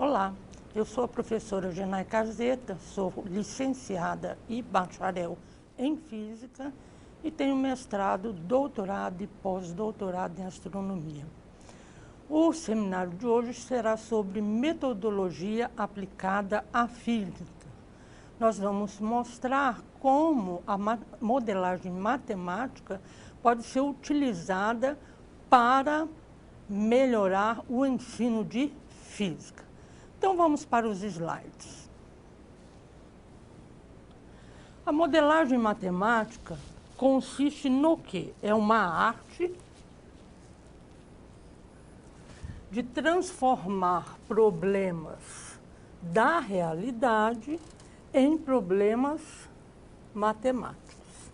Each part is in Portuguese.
Olá, eu sou a professora Genay Caseta, sou licenciada e bacharel em Física e tenho mestrado, doutorado e pós-doutorado em Astronomia. O seminário de hoje será sobre metodologia aplicada à física. Nós vamos mostrar como a modelagem matemática pode ser utilizada para melhorar o ensino de física. Então vamos para os slides. A modelagem matemática consiste no quê? É uma arte de transformar problemas da realidade em problemas matemáticos.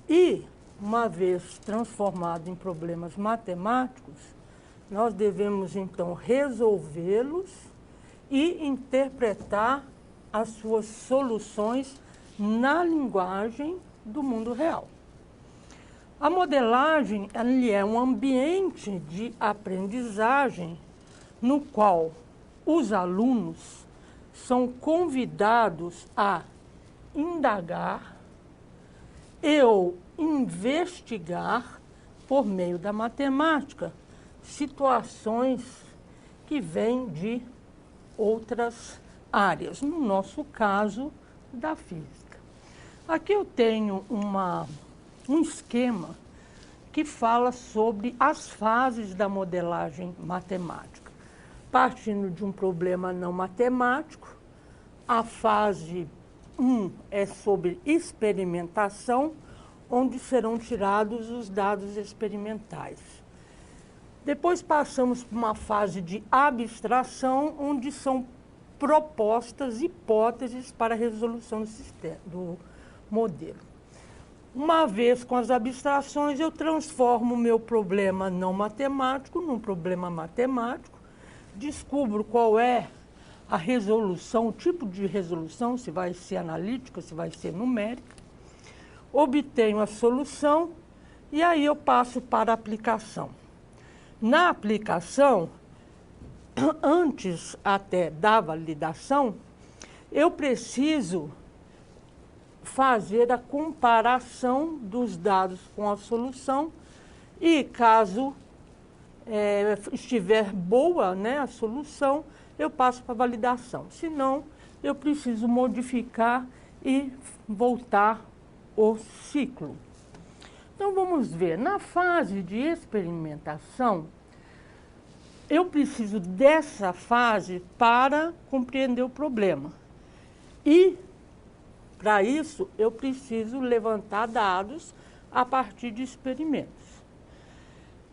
E, uma vez transformado em problemas matemáticos, nós devemos então resolvê-los e interpretar as suas soluções na linguagem do mundo real. A modelagem é um ambiente de aprendizagem no qual os alunos são convidados a indagar ou investigar, por meio da matemática, situações que vêm de outras áreas, no nosso caso, da física. Aqui eu tenho um esquema que fala sobre as fases da modelagem matemática. Partindo de um problema não matemático, a fase 1 é sobre experimentação, onde serão tirados os dados experimentais. Depois passamos por uma fase de abstração, onde são propostas hipóteses para a resolução do modelo. Uma vez com as abstrações, eu transformo o meu problema não matemático num problema matemático, descubro qual é a resolução, o tipo de resolução, se vai ser analítica, se vai ser numérica, obtenho a solução e aí eu passo para a aplicação. Na aplicação, antes até da validação, eu preciso fazer a comparação dos dados com a solução e, caso estiver boa, né, a solução, eu passo para a validação. Se não, eu preciso modificar e voltar o ciclo. Então, vamos ver. Na fase de experimentação, eu preciso dessa fase para compreender o problema. E, para isso, eu preciso levantar dados a partir de experimentos.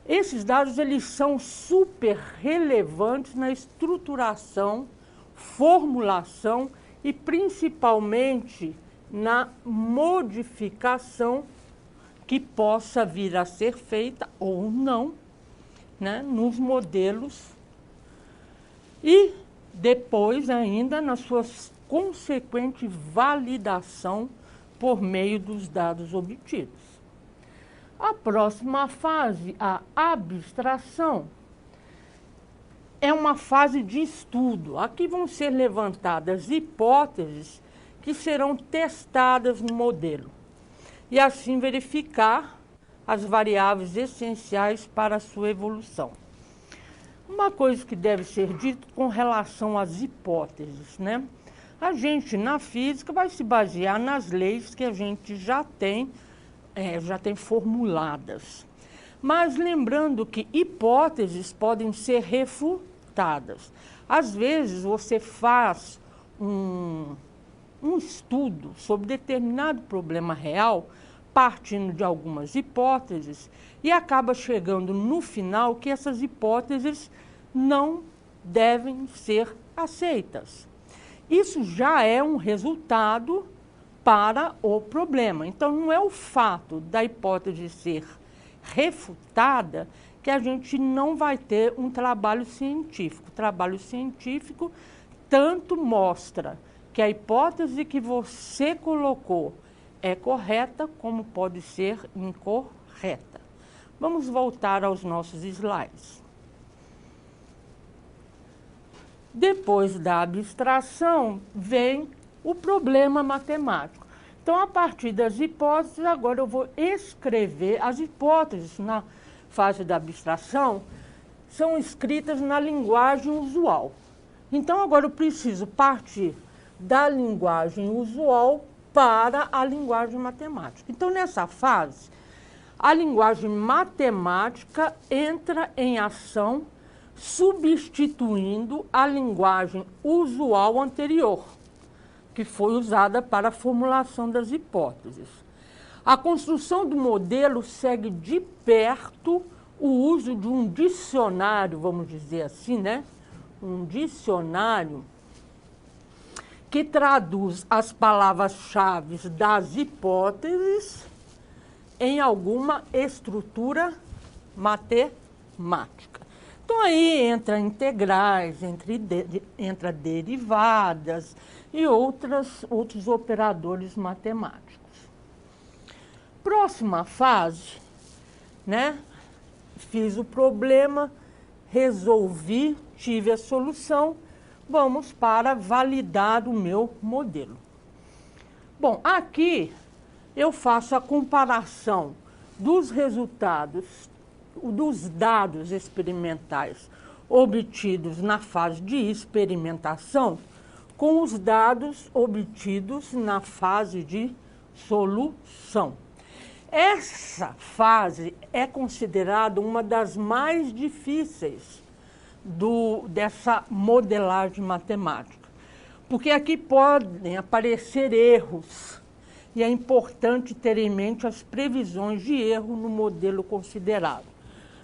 Esses dados eles são super relevantes na estruturação, formulação e, principalmente, na modificação que possa vir a ser feita ou não, né, nos modelos e depois ainda na sua consequente validação por meio dos dados obtidos. A próxima fase, a abstração, é uma fase de estudo. Aqui vão ser levantadas hipóteses que serão testadas no modelo e assim verificar as variáveis essenciais para a sua evolução. Uma coisa que deve ser dita com relação às hipóteses, né? A gente, na física, vai se basear nas leis que a gente já tem formuladas. Mas lembrando que hipóteses podem ser refutadas. Às vezes, você faz um estudo sobre determinado problema real, partindo de algumas hipóteses, e acaba chegando no final que essas hipóteses não devem ser aceitas. Isso já é um resultado para o problema. Então, não é o fato da hipótese ser refutada que a gente não vai ter um trabalho científico. O trabalho científico tanto mostra que a hipótese que você colocou é correta, como pode ser incorreta. Vamos voltar aos nossos slides. Depois da abstração, vem o problema matemático. Então, a partir das hipóteses, agora eu vou escrever as hipóteses na fase da abstração, são escritas na linguagem usual. Então, agora eu preciso partir da linguagem usual para a linguagem matemática. Então, nessa fase, a linguagem matemática entra em ação, substituindo a linguagem usual anterior, que foi usada para a formulação das hipóteses. A construção do modelo segue de perto o uso de um dicionário, vamos dizer assim, né? Um dicionário que traduz as palavras-chave das hipóteses em alguma estrutura matemática. Então, aí entra integrais, entra derivadas e outros operadores matemáticos. Próxima fase, né? Fiz o problema, resolvi, tive a solução, vamos para validar o meu modelo. Bom, aqui eu faço a comparação dos resultados, dos dados experimentais obtidos na fase de experimentação com os dados obtidos na fase de solução. Essa fase é considerada uma das mais difíceis dessa modelagem matemática, porque aqui podem aparecer erros e é importante ter em mente as previsões de erro no modelo considerado.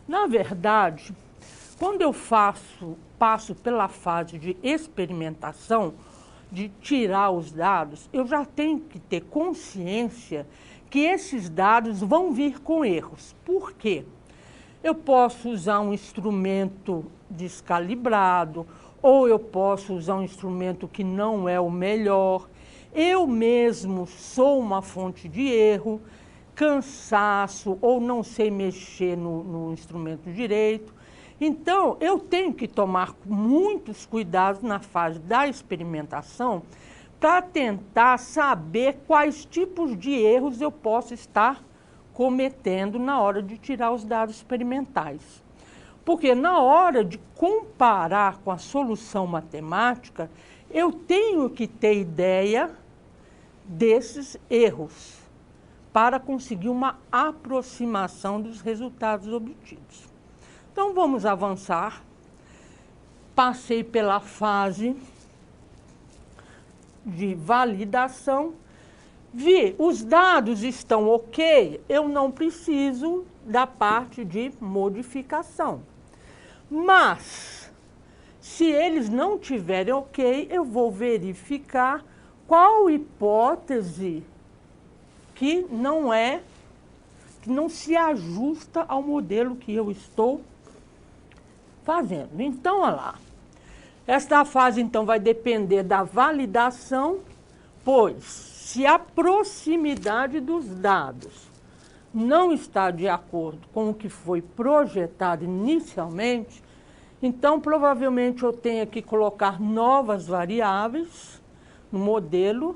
Na verdade, quando eu passo pela fase de experimentação, de tirar os dados, eu já tenho que ter consciência que esses dados vão vir com erros. Por quê? Eu posso usar um instrumento descalibrado, ou eu posso usar um instrumento que não é o melhor. Eu mesmo sou uma fonte de erro, cansaço, ou não sei mexer no instrumento direito. Então, eu tenho que tomar muitos cuidados na fase da experimentação para tentar saber quais tipos de erros eu posso estar cometendo na hora de tirar os dados experimentais. Porque na hora de comparar com a solução matemática, eu tenho que ter ideia desses erros para conseguir uma aproximação dos resultados obtidos. Então, vamos avançar. Passei pela fase de validação, vi, os dados estão ok, eu não preciso da parte de modificação. Mas, se eles não tiverem ok, eu vou verificar qual hipótese que não se ajusta ao modelo que eu estou fazendo. Então, olha lá. Esta fase, então, vai depender da validação, pois se a proximidade dos dados não está de acordo com o que foi projetado inicialmente, então, provavelmente, eu tenho que colocar novas variáveis no modelo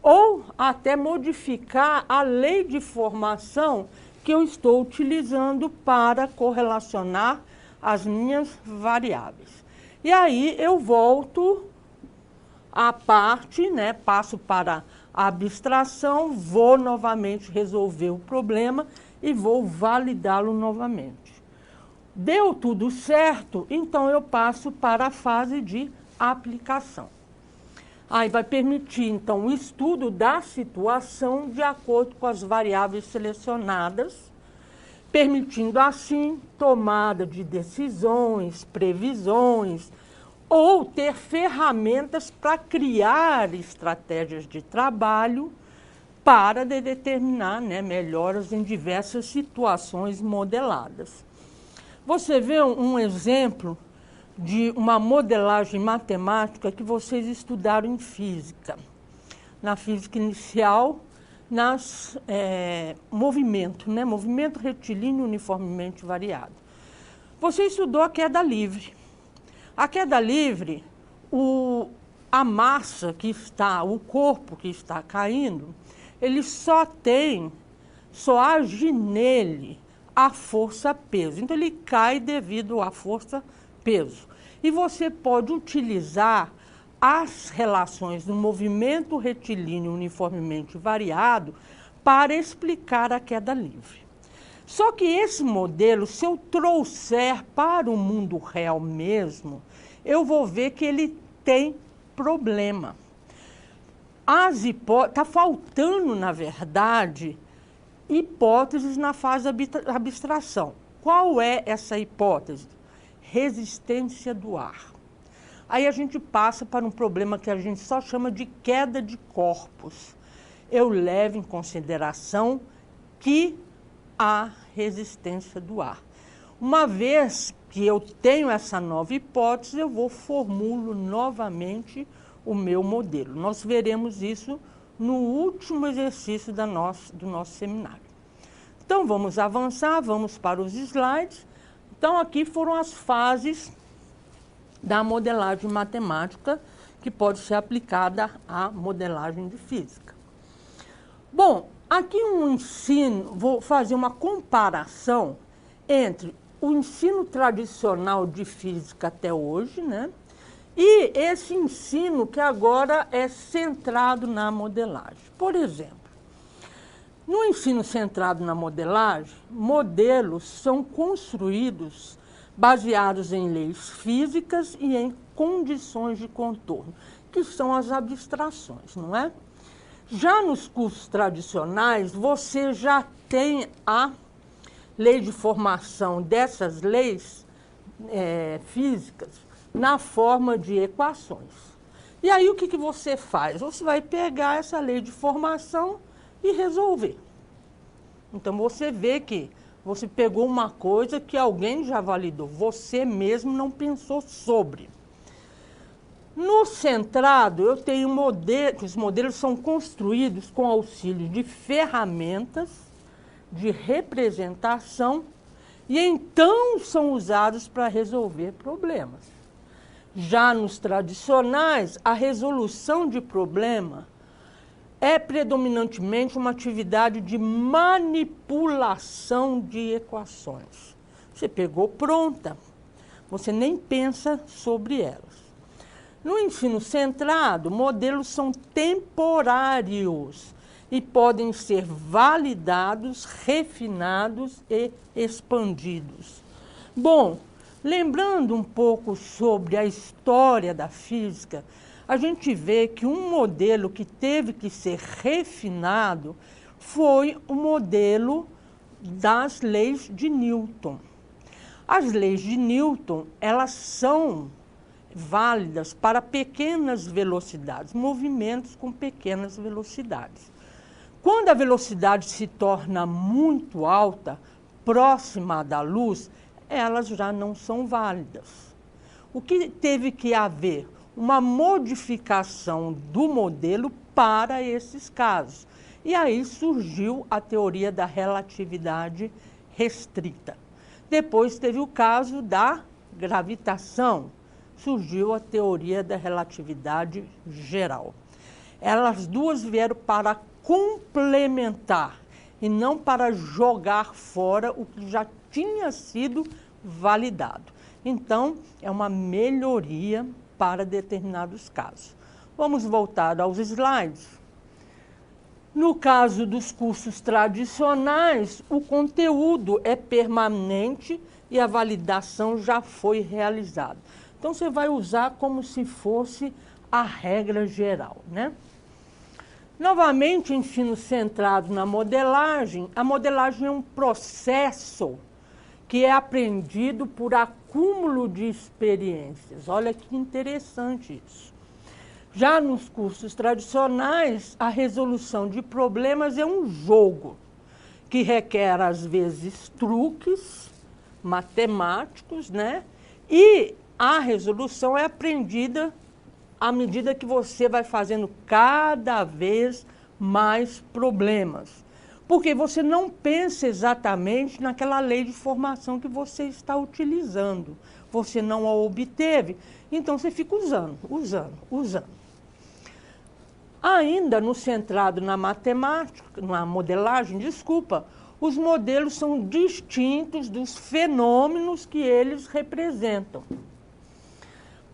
ou até modificar a lei de formação que eu estou utilizando para correlacionar as minhas variáveis. E aí eu volto à parte, né, passo para a abstração, vou novamente resolver o problema e vou validá-lo novamente. Deu tudo certo, então eu passo para a fase de aplicação. Aí vai permitir, então, o estudo da situação de acordo com as variáveis selecionadas, permitindo, assim, tomada de decisões, previsões, ou ter ferramentas para criar estratégias de trabalho para determinar, né, melhoras em diversas situações modeladas. Você vê um exemplo de uma modelagem matemática que vocês estudaram em física. Na física inicial, movimento, né? Movimento retilíneo uniformemente variado. Você estudou a queda livre. A queda livre a massa que está, o corpo que está caindo, ele só age nele a força-peso. Então, ele cai devido à força-peso. E você pode utilizar as relações do movimento retilíneo uniformemente variado para explicar a queda livre. Só que esse modelo, se eu trouxer para o mundo real mesmo, eu vou ver que ele tem problema. Está faltando, na verdade, hipóteses na fase de abstração. Qual é essa hipótese? Resistência do ar. Aí a gente passa para um problema que a gente só chama de queda de corpos. Eu levo em consideração que há resistência do ar. Uma vez que eu tenho essa nova hipótese, eu formulo novamente o meu modelo. Nós veremos isso no último exercício do nosso seminário. Então, vamos avançar, vamos para os slides. Então, aqui foram as fases da modelagem matemática que pode ser aplicada à modelagem de física. Bom, aqui vou fazer uma comparação entre o ensino tradicional de física até hoje, né? E esse ensino que agora é centrado na modelagem. Por exemplo, no ensino centrado na modelagem, modelos são construídos baseados em leis físicas e em condições de contorno, que são as abstrações, não é? Já nos cursos tradicionais, você já tem a lei de formação dessas leis físicas na forma de equações. E aí o que você faz? Você vai pegar essa lei de formação e resolver. Então você vê que você pegou uma coisa que alguém já validou, você mesmo não pensou sobre. No centrado, eu tenho os modelos são construídos com auxílio de ferramentas de representação e então são usados para resolver problemas. Já nos tradicionais, a resolução de problema é predominantemente uma atividade de manipulação de equações. Você pegou pronta, você nem pensa sobre elas. No ensino centrado, modelos são temporários e podem ser validados, refinados e expandidos. Bom, lembrando um pouco sobre a história da física, a gente vê que um modelo que teve que ser refinado foi o modelo das leis de Newton. As leis de Newton, elas são válidas para pequenas velocidades, movimentos com pequenas velocidades. Quando a velocidade se torna muito alta, próxima da luz, elas já não são válidas. O que teve que haver? Uma modificação do modelo para esses casos. E aí surgiu a teoria da relatividade restrita. Depois teve o caso da gravitação. Surgiu a teoria da relatividade geral. Elas duas vieram para complementar e não para jogar fora o que já tinha sido validado. Então, é uma melhoria para determinados casos. Vamos voltar aos slides. No caso dos cursos tradicionais, o conteúdo é permanente e a validação já foi realizada. Então, você vai usar como se fosse a regra geral, né? Novamente, ensino centrado na modelagem. A modelagem é um processo que é aprendido por acúmulo de experiências. Olha que interessante isso. Já nos cursos tradicionais, a resolução de problemas é um jogo que requer, às vezes, truques matemáticos, né? E a resolução é aprendida à medida que você vai fazendo cada vez mais problemas. Porque você não pensa exatamente naquela lei de formação que você está utilizando. Você não a obteve, então você fica usando. Ainda no centrado na matemática, na modelagem, os modelos são distintos dos fenômenos que eles representam.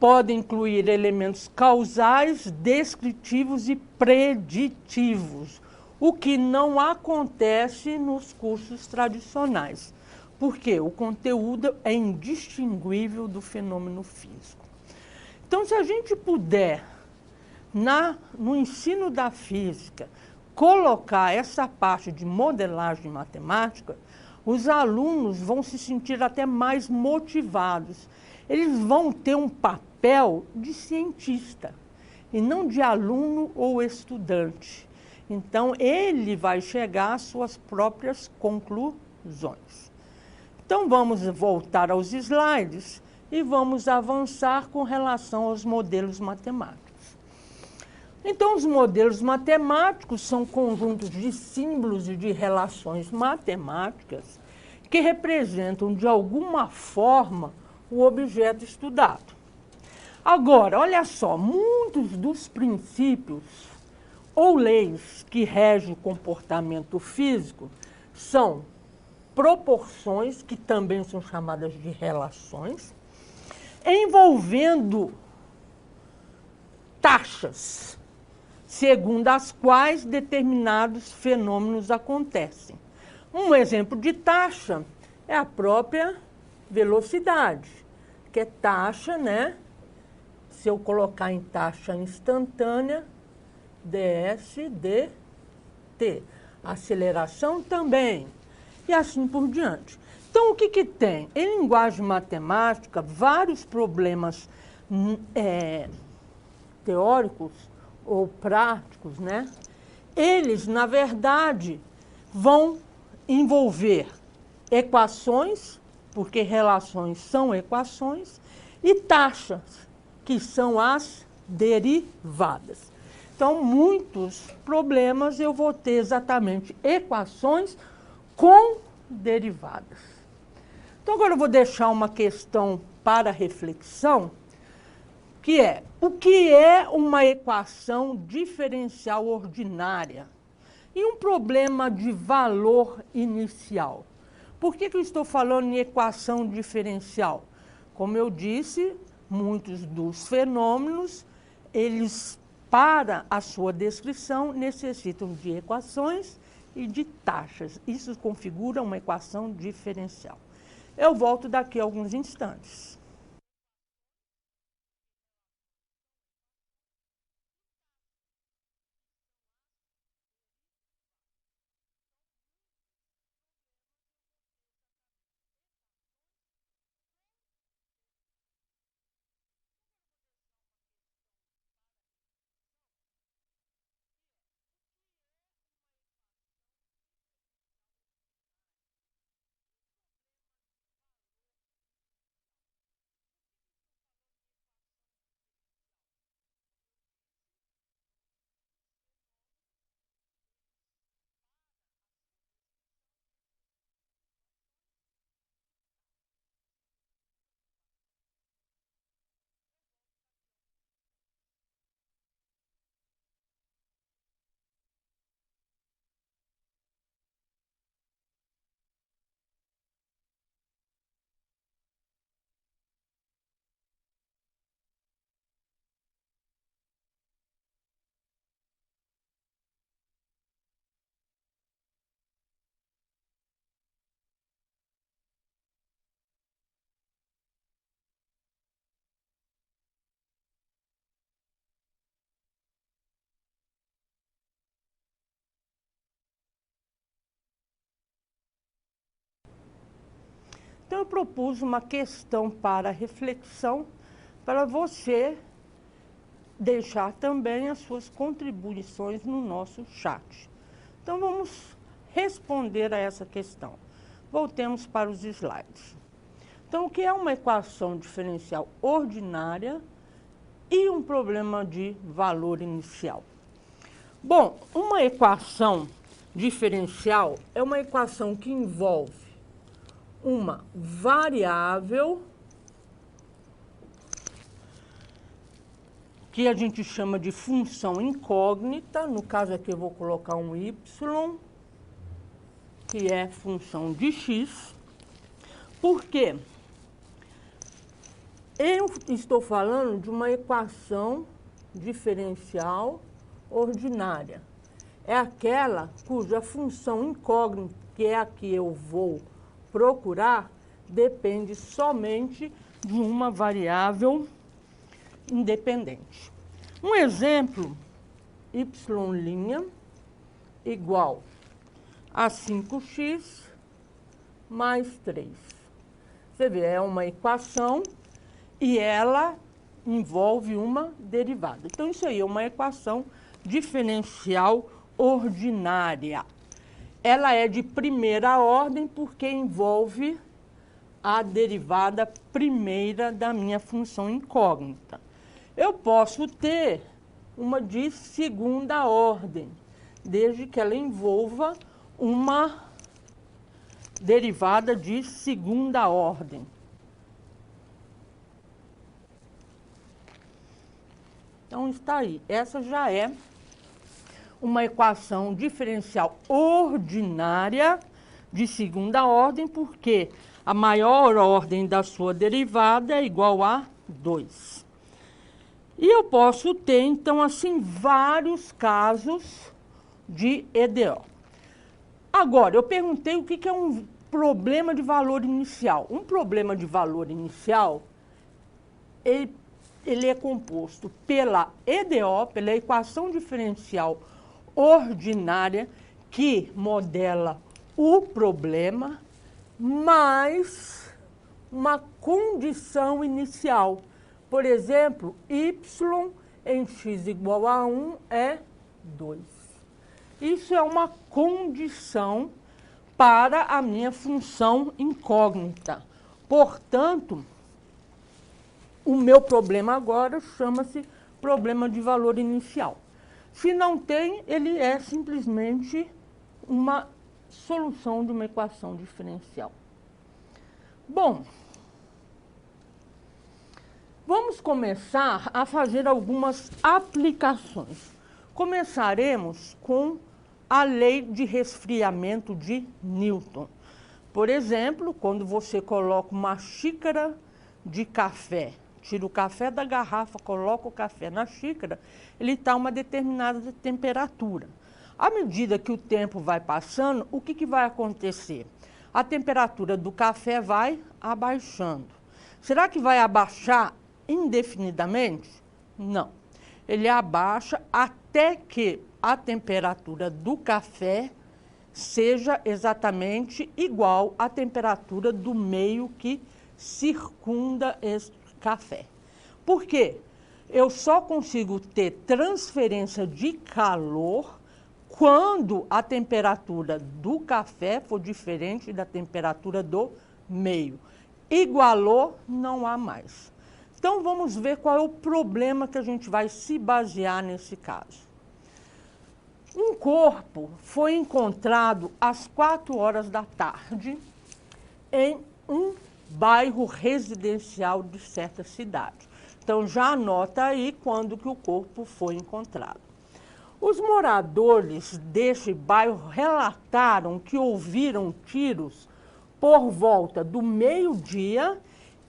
Podem incluir elementos causais, descritivos e preditivos, o que não acontece nos cursos tradicionais, porque o conteúdo é indistinguível do fenômeno físico. Então, se a gente puder, no ensino da física, colocar essa parte de modelagem matemática, os alunos vão se sentir até mais motivados. Eles vão ter um papel de cientista e não de aluno ou estudante. Então, ele vai chegar às suas próprias conclusões. Então, vamos voltar aos slides e vamos avançar com relação aos modelos matemáticos. Então, os modelos matemáticos são conjuntos de símbolos e de relações matemáticas que representam, de alguma forma, o objeto estudado. Agora, olha só, muitos dos princípios ou leis que regem o comportamento físico são proporções, que também são chamadas de relações, envolvendo taxas, segundo as quais determinados fenômenos acontecem. Um exemplo de taxa é a própria velocidade, que é taxa, né? Se eu colocar em taxa instantânea, ds, dt. Aceleração também, e assim por diante. Então, o que tem? Em linguagem matemática, vários problemas teóricos ou práticos, né? Eles, na verdade, vão envolver equações, porque relações são equações, e taxas, que são as derivadas. Então, muitos problemas eu vou ter exatamente equações com derivadas. Então, agora eu vou deixar uma questão para reflexão, que é: o que é uma equação diferencial ordinária e um problema de valor inicial? Por que eu estou falando em equação diferencial? Como eu disse, muitos dos fenômenos, eles, para a sua descrição, necessitam de equações e de taxas. Isso configura uma equação diferencial. Eu volto daqui a alguns instantes. Então, eu propus uma questão para reflexão, para você deixar também as suas contribuições no nosso chat. Então, vamos responder a essa questão. Voltemos para os slides. Então, o que é uma equação diferencial ordinária e um problema de valor inicial? Bom, uma equação diferencial é uma equação que envolve uma variável que a gente chama de função incógnita. No caso aqui eu vou colocar um y, que é função de x. Por quê? Eu estou falando de uma equação diferencial ordinária. É aquela cuja função incógnita, que é a que eu vou procurar, depende somente de uma variável independente. Um exemplo, y' igual a 5x mais 3. Você vê, é uma equação e ela envolve uma derivada. Então, isso aí é uma equação diferencial ordinária. Ela é de primeira ordem porque envolve a derivada primeira da minha função incógnita. Eu posso ter uma de segunda ordem, desde que ela envolva uma derivada de segunda ordem. Então, está aí. Essa já é uma equação diferencial ordinária de segunda ordem, porque a maior ordem da sua derivada é igual a 2. E eu posso ter, então, assim, vários casos de EDO. Agora, eu perguntei o que é um problema de valor inicial. Um problema de valor inicial, ele é composto pela EDO, pela equação diferencial ordinária, que modela o problema, mais uma condição inicial. Por exemplo, y em x igual a 1 é 2. Isso é uma condição para a minha função incógnita. Portanto, o meu problema agora chama-se problema de valor inicial. Se não tem, ele é simplesmente uma solução de uma equação diferencial. Bom, vamos começar a fazer algumas aplicações. Começaremos com a lei de resfriamento de Newton. Por exemplo, quando você coloca uma xícara de café, tira o café da garrafa, coloca o café na xícara, ele está a uma determinada temperatura. À medida que o tempo vai passando, o que vai acontecer? A temperatura do café vai abaixando. Será que vai abaixar indefinidamente? Não. Ele abaixa até que a temperatura do café seja exatamente igual à temperatura do meio que circunda esse café. Por quê? Eu só consigo ter transferência de calor quando a temperatura do café for diferente da temperatura do meio. Igualou, não há mais. Então, vamos ver qual é o problema que a gente vai se basear nesse caso. Um corpo foi encontrado às 4 horas da tarde em um bairro residencial de certa cidade. Então, já anota aí quando que o corpo foi encontrado. Os moradores deste bairro relataram que ouviram tiros por volta do meio-dia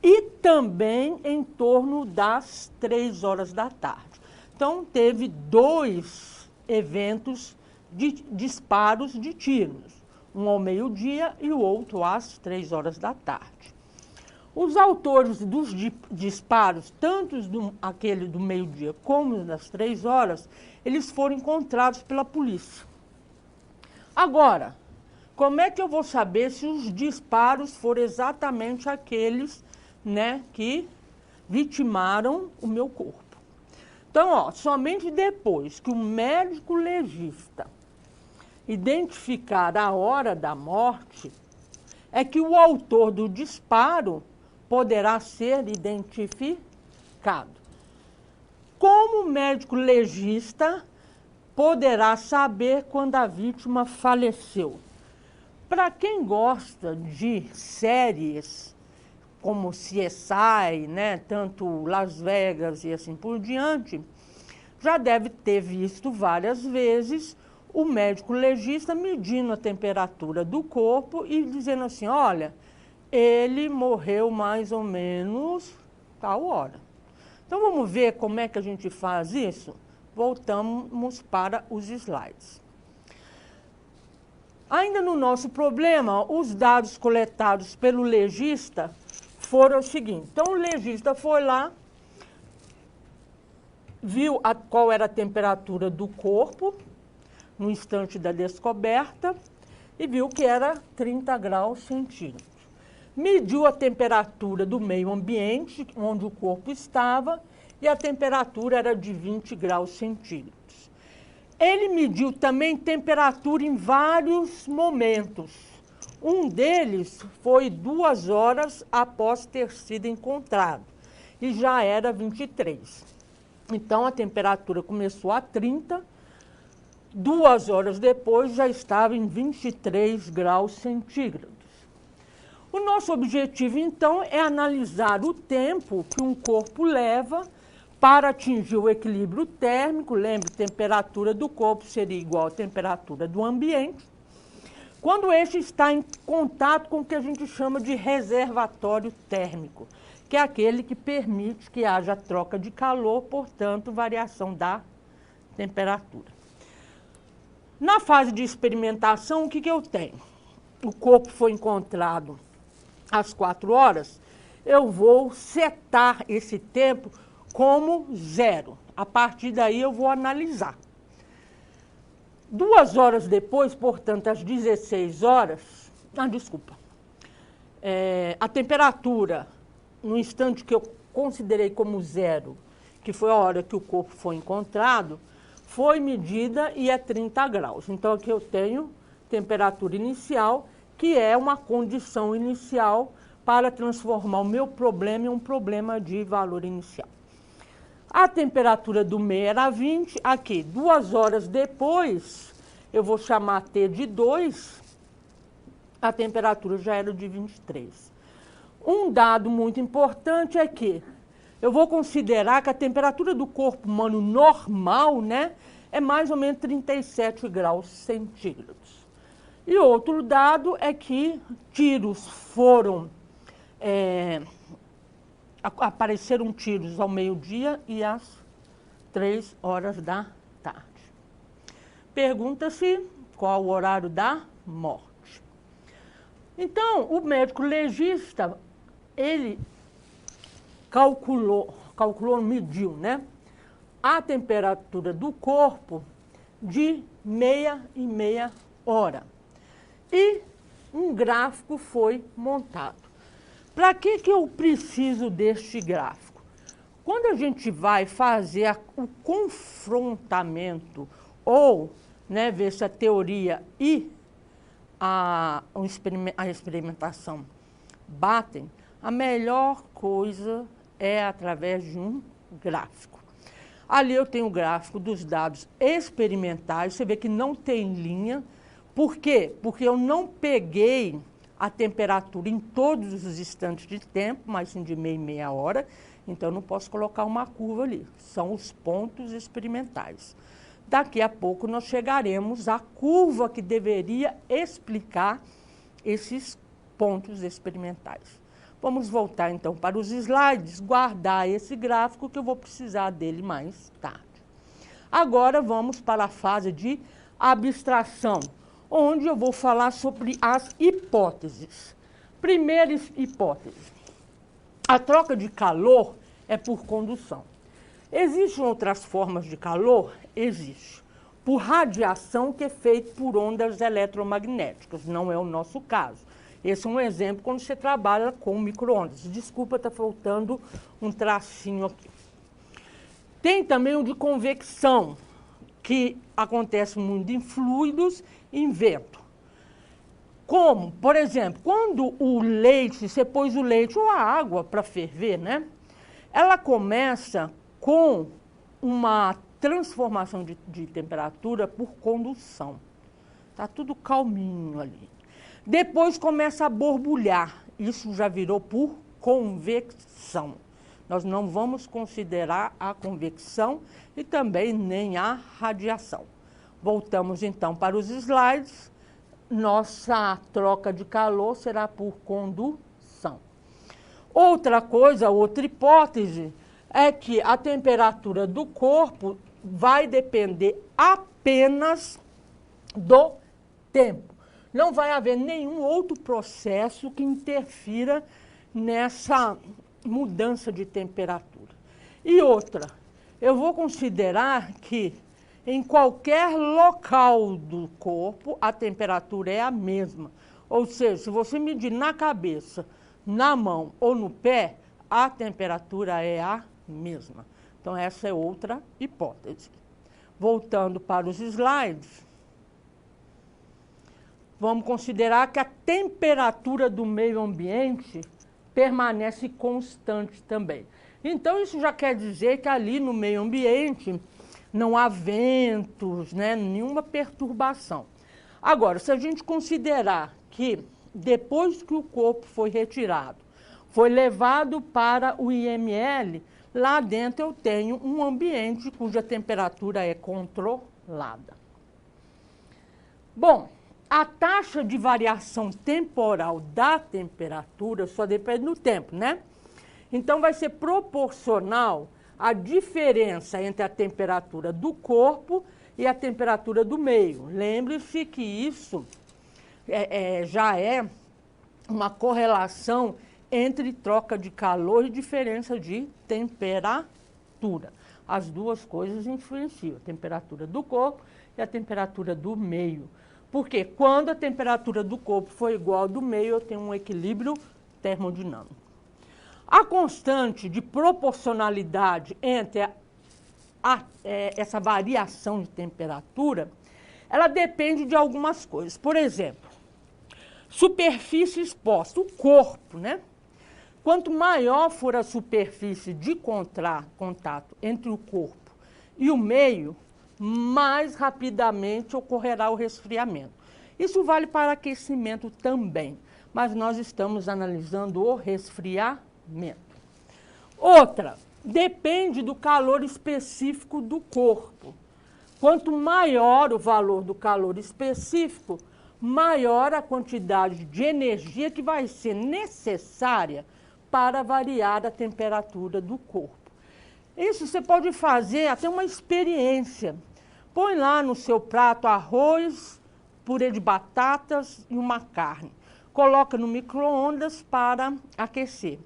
e também em torno das 3 horas da tarde. Então, teve 2 eventos de disparos de tiros, um ao meio-dia e o outro às 3 horas da tarde. Os autores dos disparos, tanto aquele do meio-dia como das 3 horas, eles foram encontrados pela polícia. Agora, como é que eu vou saber se os disparos foram exatamente aqueles, né, que vitimaram o meu corpo? Então, ó, somente depois que o médico legista identificar a hora da morte, é que o autor do disparo poderá ser identificado. Como o médico legista poderá saber quando a vítima faleceu. Para quem gosta de séries como CSI, né, tanto Las Vegas e assim por diante, já deve ter visto várias vezes o médico legista medindo a temperatura do corpo e dizendo assim, olha, ele morreu mais ou menos tal hora. Então vamos ver como é que a gente faz isso? Voltamos para os slides. Ainda no nosso problema, os dados coletados pelo legista foram o seguinte. Então, o legista foi lá, viu qual era a temperatura do corpo no instante da descoberta e viu que era 30 graus centígrados. Mediu a temperatura do meio ambiente, onde o corpo estava, e a temperatura era de 20 graus centígrados. Ele mediu também temperatura em vários momentos. Um deles foi 2 horas após ter sido encontrado, e já era 23. Então, a temperatura começou a 30, 2 horas depois já estava em 23 graus centígrados. O nosso objetivo, então, é analisar o tempo que um corpo leva para atingir o equilíbrio térmico. Lembre, temperatura do corpo seria igual à temperatura do ambiente, quando este está em contato com o que a gente chama de reservatório térmico, que é aquele que permite que haja troca de calor, portanto, variação da temperatura. Na fase de experimentação, o que eu tenho? O corpo foi encontrado às 4 horas, eu vou setar esse tempo como 0. A partir daí eu vou analisar. 2 horas depois, portanto, às 16 horas, a temperatura, no instante que eu considerei como 0, que foi a hora que o corpo foi encontrado, foi medida e é 30 graus. Então, aqui eu tenho temperatura inicial, que é uma condição inicial para transformar o meu problema em um problema de valor inicial. A temperatura do meio era 20, aqui, 2 horas depois, eu vou chamar T de 2, a temperatura já era de 23. Um dado muito importante é que eu vou considerar que a temperatura do corpo humano normal, né, é mais ou menos 37 graus centígrados. E outro dado é que tiros foram... apareceram tiros ao meio-dia e às 3 horas da tarde. Pergunta-se qual o horário da morte. Então, o médico legista, ele mediu, né, a temperatura do corpo de meia em meia hora. E um gráfico foi montado. Para que eu preciso deste gráfico? Quando a gente vai fazer o confrontamento ou, né, ver se a teoria e a experimentação batem, a melhor coisa é através de um gráfico. Ali eu tenho o gráfico dos dados experimentais, você vê que não tem linha. Por quê? Porque eu não peguei a temperatura em todos os instantes de tempo, mas sim de meia em meia hora, então eu não posso colocar uma curva ali. São os pontos experimentais. Daqui a pouco nós chegaremos à curva que deveria explicar esses pontos experimentais. Vamos voltar então para os slides, guardar esse gráfico que eu vou precisar dele mais tarde. Agora vamos para a fase de abstração, onde eu vou falar sobre as hipóteses. Primeira hipótese: a troca de calor é por condução. Existem outras formas de calor? Existe. Por radiação, que é feito por ondas eletromagnéticas. Não é o nosso caso. Esse é um exemplo quando você trabalha com micro-ondas. Desculpa, está faltando um tracinho aqui. Tem também o de convecção, que acontece muito em fluidos e em vento. Como, por exemplo, quando o leite, você pôs o leite ou a água para ferver, né? Ela começa com uma transformação de temperatura por condução. Está tudo calminho ali. Depois começa a borbulhar. Isso já virou por convecção. Nós não vamos considerar a convecção e também nem a radiação. Voltamos então para os slides. Nossa troca de calor será por condução. Outra coisa, outra hipótese, é que a temperatura do corpo vai depender apenas do tempo. Não vai haver nenhum outro processo que interfira nessa mudança de temperatura. E outra, eu vou considerar que em qualquer local do corpo a temperatura é a mesma. Ou seja, se você medir na cabeça, na mão ou no pé, a temperatura é a mesma. Então essa é outra hipótese. Voltando para os slides, vamos considerar que a temperatura do meio ambiente permanece constante também. Então, isso já quer dizer que ali no meio ambiente não há ventos, né, nenhuma perturbação. Agora, se a gente considerar que depois que o corpo foi retirado, foi levado para o IML, lá dentro eu tenho um ambiente cuja temperatura é controlada. Bom, a taxa de variação temporal da temperatura só depende do tempo, né? Então, vai ser proporcional à diferença entre a temperatura do corpo e a temperatura do meio. Lembre-se que isso já é uma correlação entre troca de calor e diferença de temperatura. As duas coisas influenciam, a temperatura do corpo e a temperatura do meio. Porque quando a temperatura do corpo for igual ao do meio, eu tenho um equilíbrio termodinâmico. A constante de proporcionalidade entre essa variação de temperatura, ela depende de algumas coisas. Por exemplo, superfície exposta, o corpo, né? Quanto maior for a superfície de contato entre o corpo e o meio, mais rapidamente ocorrerá o resfriamento. Isso vale para aquecimento também, mas nós estamos analisando o resfriamento. Outra, depende do calor específico do corpo. Quanto maior o valor do calor específico, maior a quantidade de energia que vai ser necessária para variar a temperatura do corpo. Isso você pode fazer até uma experiência. Põe lá no seu prato arroz, purê de batatas e uma carne. Coloca no micro-ondas para aquecer.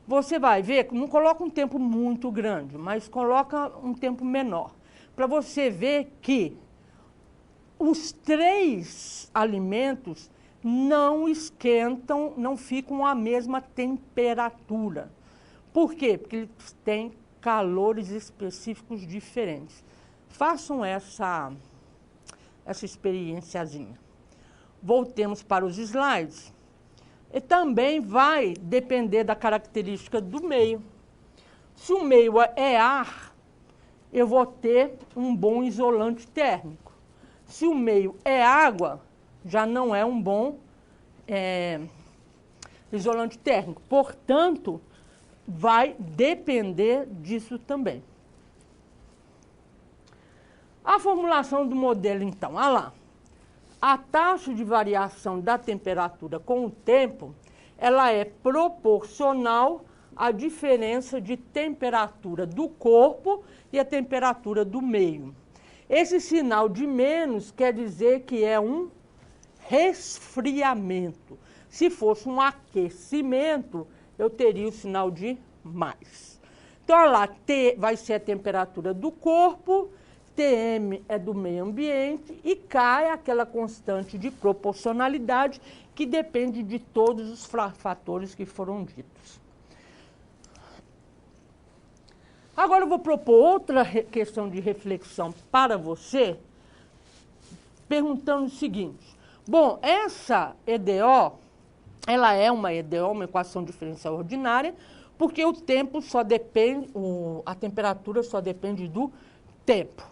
Você vai ver, não coloca um tempo muito grande, mas coloca um tempo menor. Para você ver que os 3 alimentos não esquentam, não ficam à mesma temperatura. Por quê? Porque eles têm calores específicos diferentes. Façam essa experiênciazinha. Voltemos para os slides. E também vai depender da característica do meio. Se o meio é ar, eu vou ter um bom isolante térmico. Se o meio é água, já não é um bom isolante térmico. Portanto, vai depender disso também. A formulação do modelo, então, olha lá. A taxa de variação da temperatura com o tempo, ela é proporcional à diferença de temperatura do corpo e a temperatura do meio. Esse sinal de menos quer dizer que é um resfriamento. Se fosse um aquecimento, eu teria o sinal de mais. Então, olha lá, T vai ser a temperatura do corpo, Tm é do meio ambiente e K é aquela constante de proporcionalidade que depende de todos os fatores que foram ditos. Agora eu vou propor outra questão de reflexão para você, perguntando o seguinte. Bom, essa EDO, ela é uma EDO, uma equação diferencial ordinária, porque o tempo só depende, a temperatura só depende do tempo.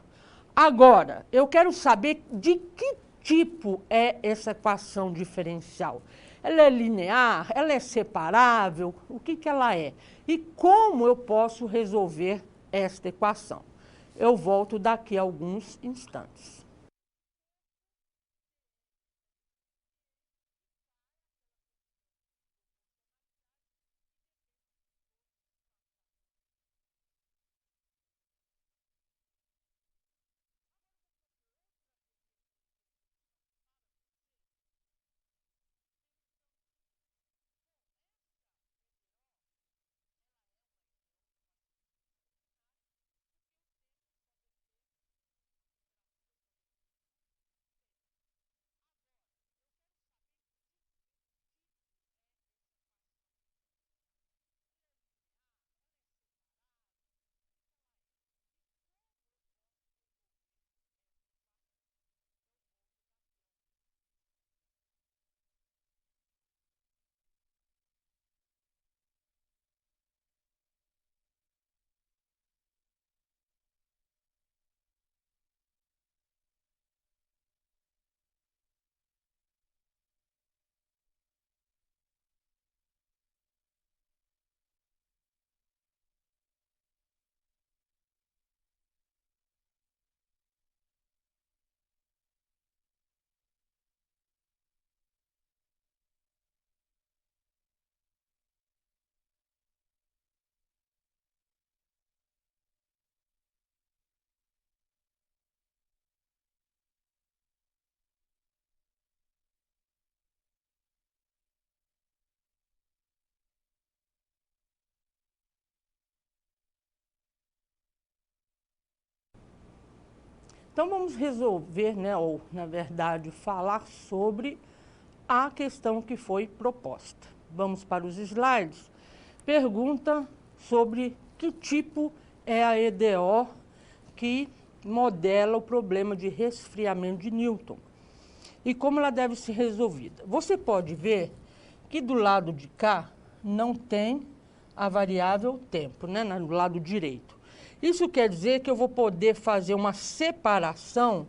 Agora, eu quero saber de que tipo é essa equação diferencial. Ela é linear? Ela é separável? O que ela é? E como eu posso resolver esta equação? Eu volto daqui a alguns instantes. Então, vamos resolver, né, ou, na verdade, falar sobre a questão que foi proposta. Vamos para os slides. Pergunta sobre que tipo é a EDO que modela o problema de resfriamento de Newton e como ela deve ser resolvida. Você pode ver que do lado de cá não tem a variável tempo, né, no lado direito. Isso quer dizer que eu vou poder fazer uma separação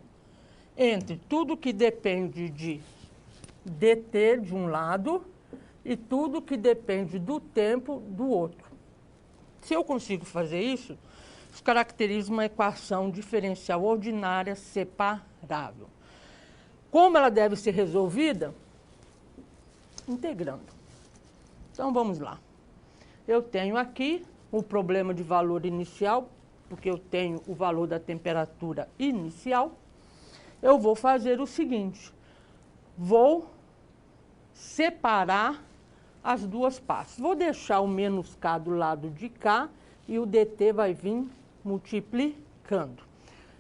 entre tudo que depende de dt de um lado e tudo que depende do tempo do outro. Se eu consigo fazer isso, isso caracteriza uma equação diferencial ordinária separável. Como ela deve ser resolvida? Integrando. Então, vamos lá. Eu tenho aqui o problema de valor inicial, porque eu tenho o valor da temperatura inicial. Eu vou fazer o seguinte, vou separar as duas partes. Vou deixar o menos k do lado de cá e o dt vai vir multiplicando.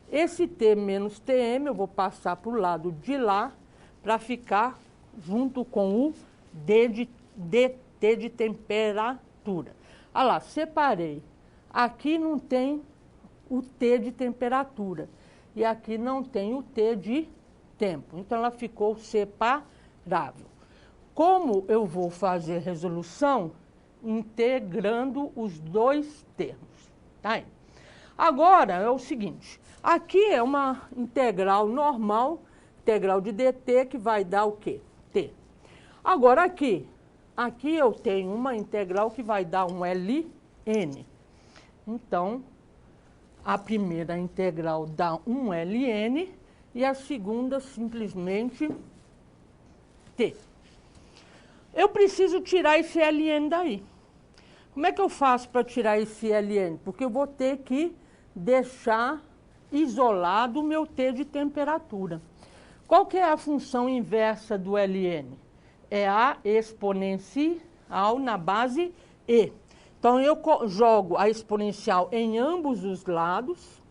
Esse t menos tm eu vou passar para o lado de lá para ficar junto com o dt de temperatura. Olha lá, separei. Aqui não tem o t de temperatura e aqui não tem o t de tempo. Então, ela ficou separável. Como eu vou fazer resolução? Integrando os dois termos. Tá aí. Agora, é o seguinte. Aqui é uma integral normal, integral de dt, que vai dar o quê? T. Agora, aqui eu tenho uma integral que vai dar um ln. Então, a primeira integral dá um ln e a segunda simplesmente t. Eu preciso tirar esse ln daí. Como é que eu faço para tirar esse ln? Porque eu vou ter que deixar isolado o meu t de temperatura. Qual que é a função inversa do ln? É a exponencial na base e. Então, eu jogo a exponencial em ambos os lados.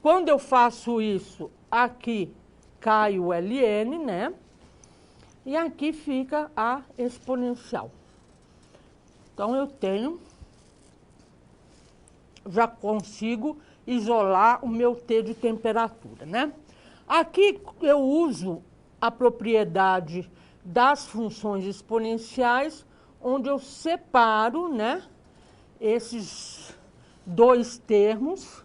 Quando eu faço isso, aqui cai o ln, né? E aqui fica a exponencial. Então, eu já consigo isolar o meu t de temperatura, né? Aqui eu uso a propriedade das funções exponenciais, onde eu separo, né, esses dois termos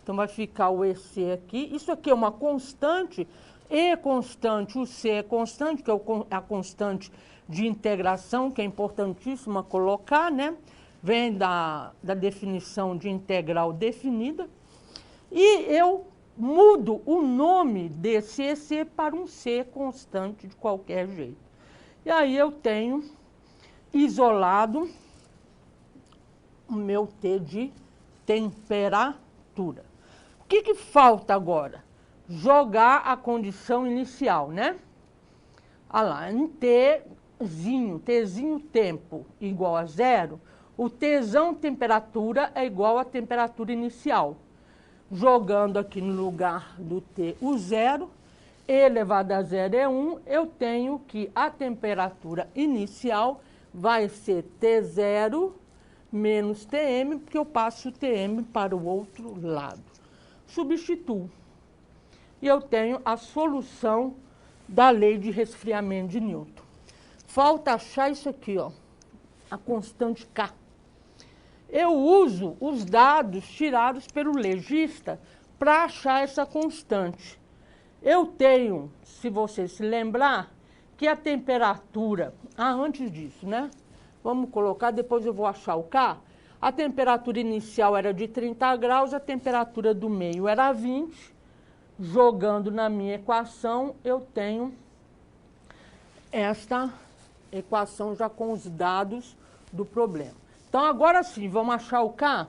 Então, vai ficar o EC aqui. Isso aqui é uma constante, E constante, o C é constante, que é a constante de integração, que é importantíssima colocar, né? Vem da definição de integral definida. E eu mudo o nome desse EC para um C constante de qualquer jeito. E aí eu tenho isolado o meu T de temperatura. O que falta agora? Jogar a condição inicial, né? Olha lá, em Tzinho tempo igual a zero, o Tzão temperatura é igual a temperatura inicial. Jogando aqui no lugar do T o zero, E elevado a zero é 1, eu tenho que a temperatura inicial vai ser T0 menos Tm, porque eu passo o Tm para o outro lado. Substituo. E eu tenho a solução da lei de resfriamento de Newton. Falta achar isso aqui, ó, a constante K. Eu uso os dados tirados pelo legista para achar essa constante. Eu tenho, se você se lembrar, que a temperatura... antes disso, né? Vamos colocar, depois eu vou achar o K. A temperatura inicial era de 30 graus, a temperatura do meio era 20. Jogando na minha equação, eu tenho esta equação já com os dados do problema. Então, agora sim, vamos achar o K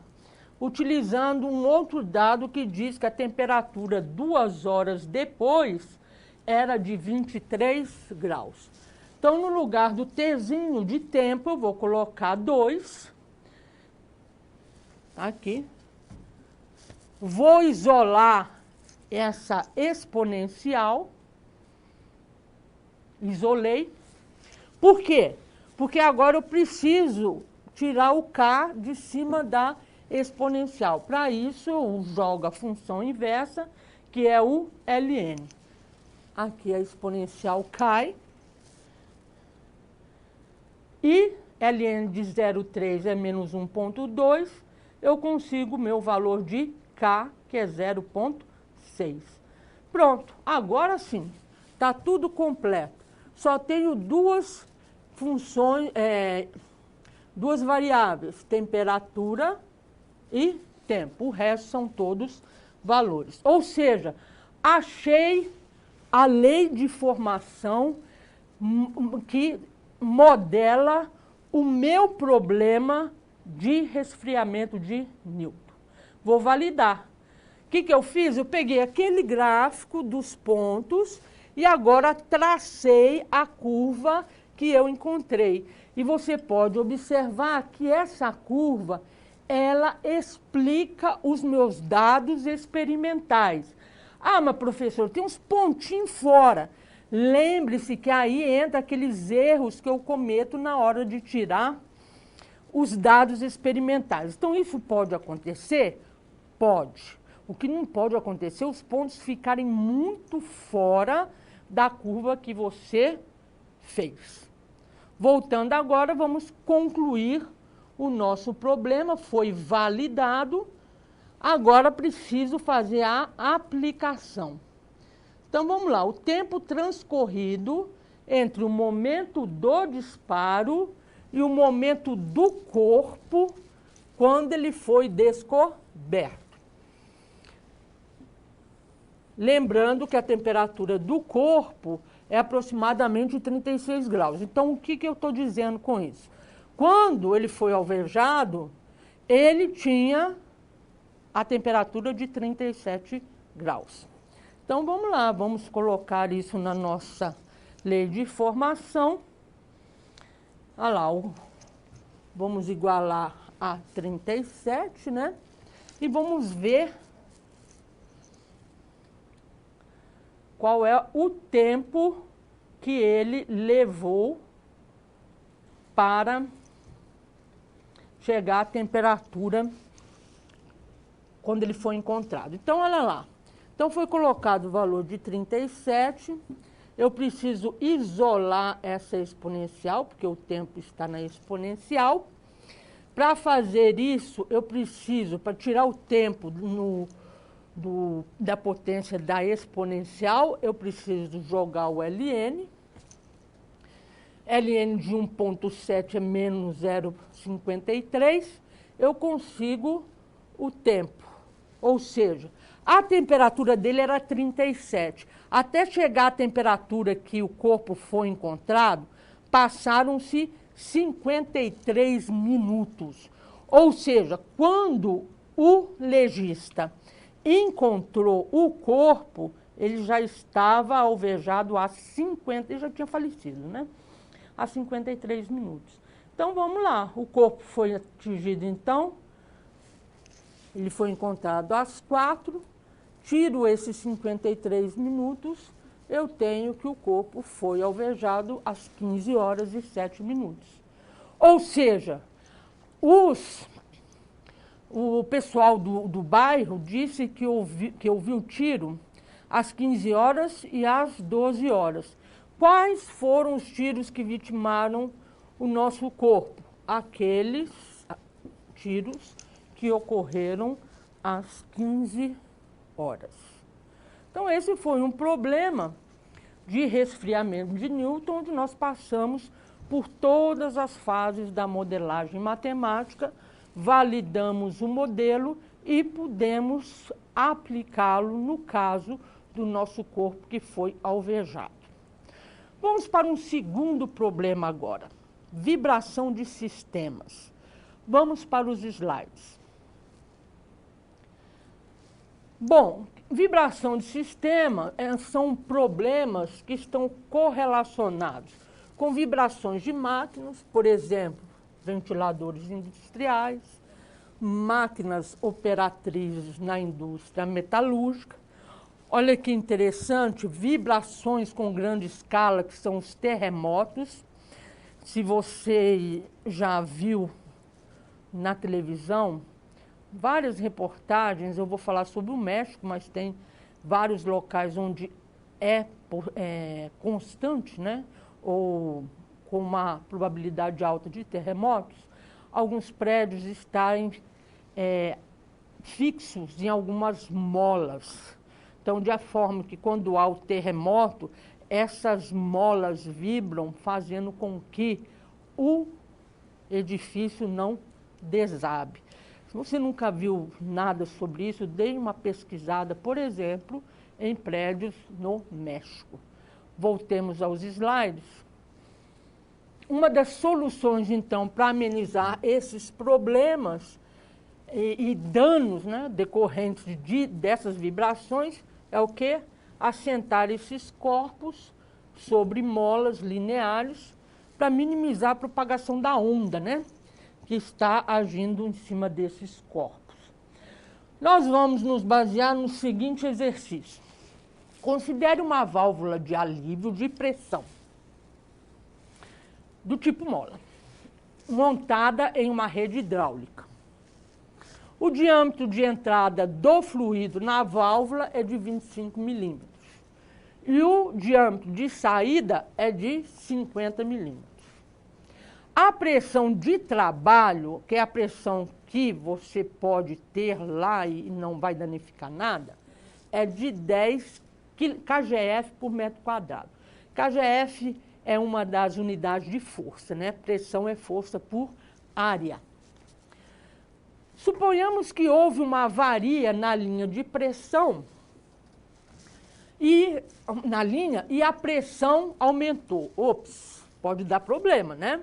utilizando um outro dado que diz que a temperatura 2 horas depois era de 23 graus. Então, no lugar do Tzinho de tempo, eu vou colocar 2. Aqui. Vou isolar essa exponencial. Isolei. Por quê? Porque agora eu preciso tirar o K de cima da exponencial. Para isso, eu jogo a função inversa, que é o ln. Aqui a exponencial cai. E ln de 0,3 é menos 1,2. Eu consigo o meu valor de K, que é 0,6. Pronto, agora sim, está tudo completo. Só tenho duas funções, duas variáveis, temperatura e tempo. O resto são todos valores. Ou seja, achei a lei de formação que modela o meu problema de resfriamento de Newton. Vou validar. O que eu fiz? Eu peguei aquele gráfico dos pontos e agora tracei a curva que eu encontrei. E você pode observar que essa curva, ela explica os meus dados experimentais. Ah, mas professor, tem uns pontinhos fora. Lembre-se que aí entra aqueles erros que eu cometo na hora de tirar os dados experimentais. Então, isso pode acontecer? Pode. O que não pode acontecer é os pontos ficarem muito fora da curva que você fez. Voltando agora, vamos concluir o nosso problema. Foi validado. Agora preciso fazer a aplicação. Então, vamos lá. O tempo transcorrido entre o momento do disparo e o momento do corpo quando ele foi descoberto. Lembrando que a temperatura do corpo é aproximadamente 36 graus. Então, o que eu estou dizendo com isso? Quando ele foi alvejado, ele tinha a temperatura de 37 graus. Então, vamos lá, vamos colocar isso na nossa lei de formação. Olha lá, vamos igualar a 37, né? E vamos ver qual é o tempo que ele levou para chegar à temperatura quando ele foi encontrado. Então, olha lá. Então, foi colocado o valor de 37. Eu preciso isolar essa exponencial, porque o tempo está na exponencial. Para fazer isso, eu preciso, para tirar o tempo da potência da exponencial, eu preciso jogar o ln. ln de 1,7 é menos 0,53, eu consigo o tempo. Ou seja, a temperatura dele era 37. Até chegar à temperatura que o corpo foi encontrado, passaram-se 53 minutos. Ou seja, quando o legista encontrou o corpo, ele já estava alvejado há 50, ele já tinha falecido, né? Há 53 minutos. Então, vamos lá. O corpo foi atingido, então, ele foi encontrado às 4, tiro esses 53 minutos, eu tenho que o corpo foi alvejado às 15 horas e 7 minutos. Ou seja, o pessoal do bairro disse que ouviu o tiro às 15 horas e às 12 horas. Quais foram os tiros que vitimaram o nosso corpo? Aqueles tiros que ocorreram às 15 horas. Então, esse foi um problema de resfriamento de Newton, onde nós passamos por todas as fases da modelagem matemática, validamos o modelo e pudemos aplicá-lo no caso do nosso corpo que foi alvejado. Vamos para um segundo problema agora, vibração de sistemas. Vamos para os slides. Bom, vibração de sistema são problemas que estão correlacionados com vibrações de máquinas, por exemplo, ventiladores industriais, máquinas operatrizes na indústria metalúrgica. Olha que interessante, vibrações com grande escala, que são os terremotos. Se você já viu na televisão, várias reportagens, eu vou falar sobre o México, mas tem vários locais onde é constante, né? Ou com uma probabilidade alta de terremotos, alguns prédios estarem fixos em algumas molas. Então, de forma que quando há o terremoto, essas molas vibram, fazendo com que o edifício não desabe. Se você nunca viu nada sobre isso, dê uma pesquisada, por exemplo, em prédios no México. Voltemos aos slides. Uma das soluções, então, para amenizar esses problemas e danos, né, decorrentes dessas vibrações é o quê? Assentar esses corpos sobre molas lineares para minimizar a propagação da onda, né, que está agindo em cima desses corpos. Nós vamos nos basear no seguinte exercício. Considere uma válvula de alívio de pressão do tipo mola, montada em uma rede hidráulica. O diâmetro de entrada do fluido na válvula é de 25 milímetros e o diâmetro de saída é de 50 milímetros. A pressão de trabalho, que é a pressão que você pode ter lá e não vai danificar nada, é de 10 kgf por metro quadrado. kgf é uma das unidades de força, né? Pressão é força por área. Suponhamos que houve uma avaria na linha de pressão e a pressão aumentou. Ops, pode dar problema, né?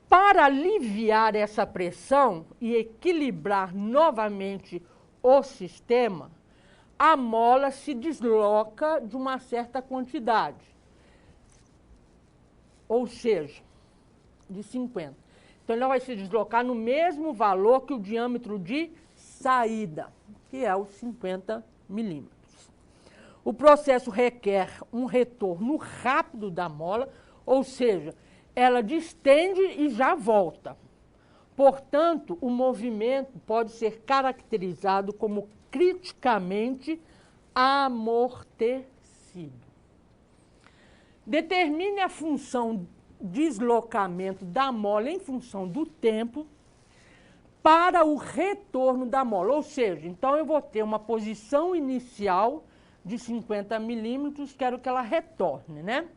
Para aliviar essa pressão e equilibrar novamente o sistema, a mola se desloca de uma certa quantidade, ou seja, de 50. Então, ela vai se deslocar no mesmo valor que o diâmetro de saída, que é os 50 milímetros. O processo requer um retorno rápido da mola, ou seja, ela distende e já volta. Portanto, o movimento pode ser caracterizado como criticamente amortecido. Determine a função deslocamento da mola em função do tempo para o retorno da mola. Ou seja, então eu vou ter uma posição inicial de 50 milímetros, quero que ela retorne, né?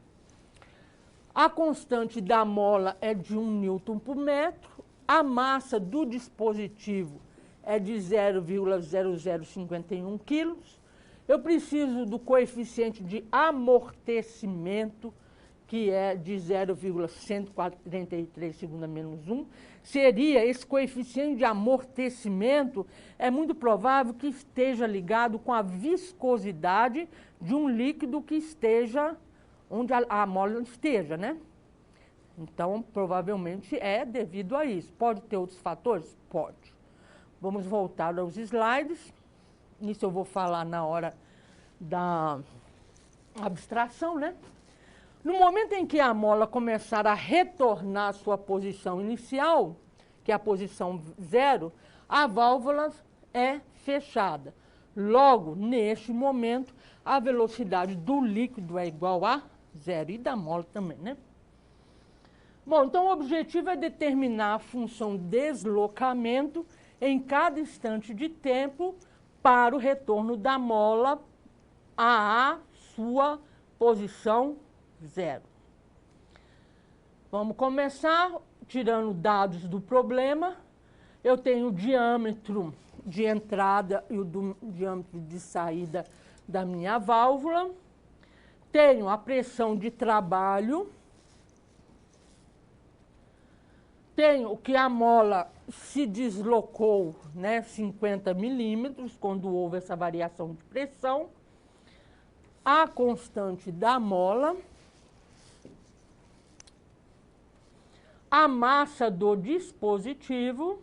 A constante da mola é de 1 newton por metro, a massa do dispositivo é de 0,0051 quilos. Eu preciso do coeficiente de amortecimento, que é de 0,143 segunda menos 1. Seria esse coeficiente de amortecimento, é muito provável que esteja ligado com a viscosidade de um líquido que esteja onde a mola esteja, né? Então, provavelmente é devido a isso. Pode ter outros fatores? Pode. Vamos voltar aos slides. Isso eu vou falar na hora da abstração, né? No momento em que a mola começar a retornar à sua posição inicial, que é a posição 0, a válvula é fechada. Logo, neste momento, a velocidade do líquido é igual a 0 e da mola também, né? Bom, então o objetivo é determinar a função deslocamento em cada instante de tempo para o retorno da mola à sua posição 0. Vamos começar tirando dados do problema. Eu tenho o diâmetro de entrada e o diâmetro de saída da minha válvula. Tenho a pressão de trabalho. Tenho que a mola se deslocou, né, 50 milímetros, quando houve essa variação de pressão. A constante da mola. A massa do dispositivo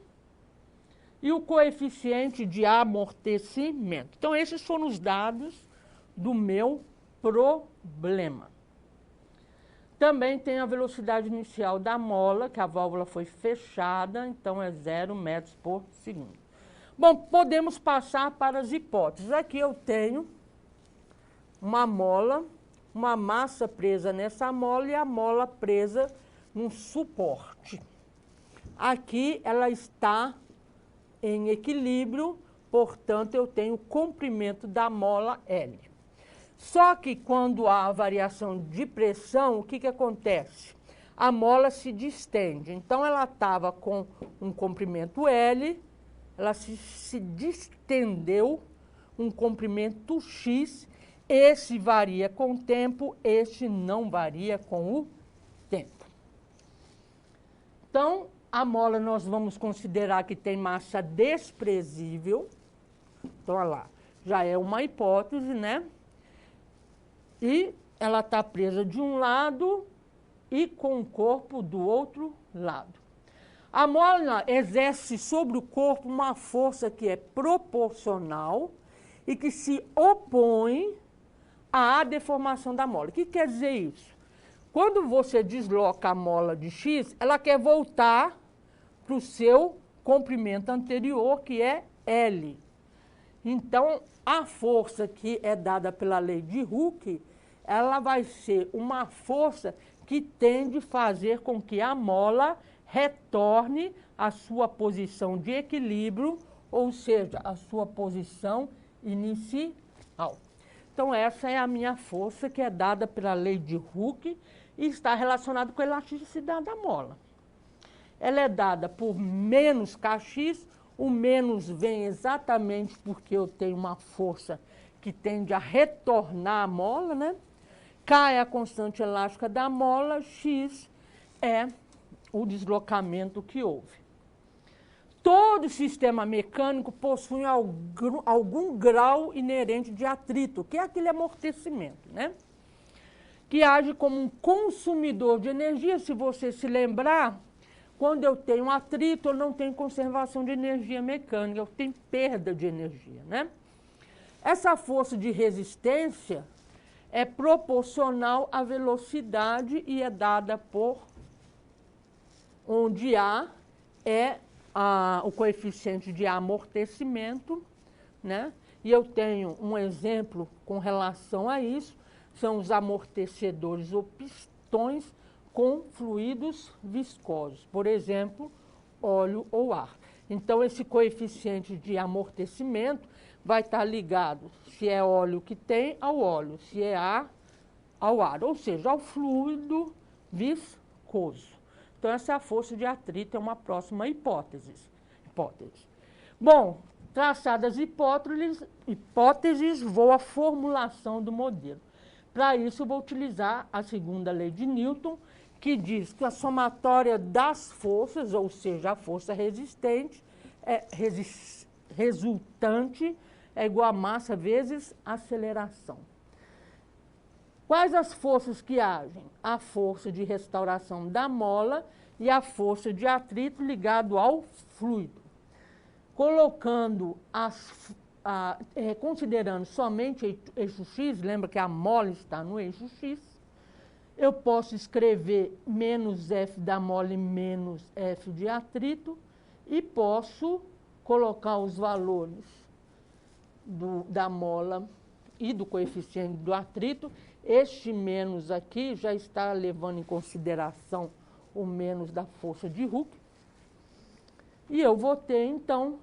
e o coeficiente de amortecimento. Então, esses foram os dados do meu problema. Também tem a velocidade inicial da mola, que a válvula foi fechada, então é 0 metros por segundo. Bom, podemos passar para as hipóteses. Aqui eu tenho uma mola, uma massa presa nessa mola e a mola presa num suporte. Aqui ela está em equilíbrio, portanto eu tenho o comprimento da mola L. Só que quando há variação de pressão, o que acontece? A mola se distende. Então ela estava com um comprimento L, ela se distendeu um comprimento X. Esse varia com o tempo, este não varia com o tempo. Então, a mola nós vamos considerar que tem massa desprezível. Então, olha lá, já é uma hipótese, né? E ela está presa de um lado e com o corpo do outro lado. A mola exerce sobre o corpo uma força que é proporcional e que se opõe à deformação da mola. O que quer dizer isso? Quando você desloca a mola de X, ela quer voltar para o seu comprimento anterior, que é L. Então, a força que é dada pela lei de Hooke, ela vai ser uma força que tende a fazer com que a mola retorne à sua posição de equilíbrio, ou seja, à sua posição inicial. Então, essa é a minha força que é dada pela lei de Hooke e está relacionada com a elasticidade da mola. Ela é dada por menos Kx, o menos vem exatamente porque eu tenho uma força que tende a retornar a mola, né? K é a constante elástica da mola, X é o deslocamento que houve. Todo sistema mecânico possui algum grau inerente de atrito, que é aquele amortecimento, né? Que age como um consumidor de energia. Se você se lembrar, quando eu tenho atrito, eu não tenho conservação de energia mecânica, eu tenho perda de energia, né? Essa força de resistência é proporcional à velocidade e é dada por onde A é o coeficiente de amortecimento, né? E eu tenho um exemplo com relação a isso, são os amortecedores ou pistões com fluidos viscosos, por exemplo, óleo ou ar. Então, esse coeficiente de amortecimento vai estar ligado, se é óleo que tem, ao óleo, se é ar, ao ar, ou seja, ao fluido viscoso. Então, essa é a força de atrito, é uma próxima hipótese. Bom, traçadas hipóteses, vou à formulação do modelo. Para isso, eu vou utilizar a segunda lei de Newton, que diz que a somatória das forças, ou seja, a força resultante, é igual a massa vezes aceleração. Quais as forças que agem? A força de restauração da mola e a força de atrito ligado ao fluido. Colocando considerando somente eixo X, lembra que a mola está no eixo X, eu posso escrever menos F da mola e menos F de atrito e posso colocar os valores da mola e do coeficiente do atrito. Este menos aqui já está levando em consideração o menos da força de Hooke. E eu vou ter, então,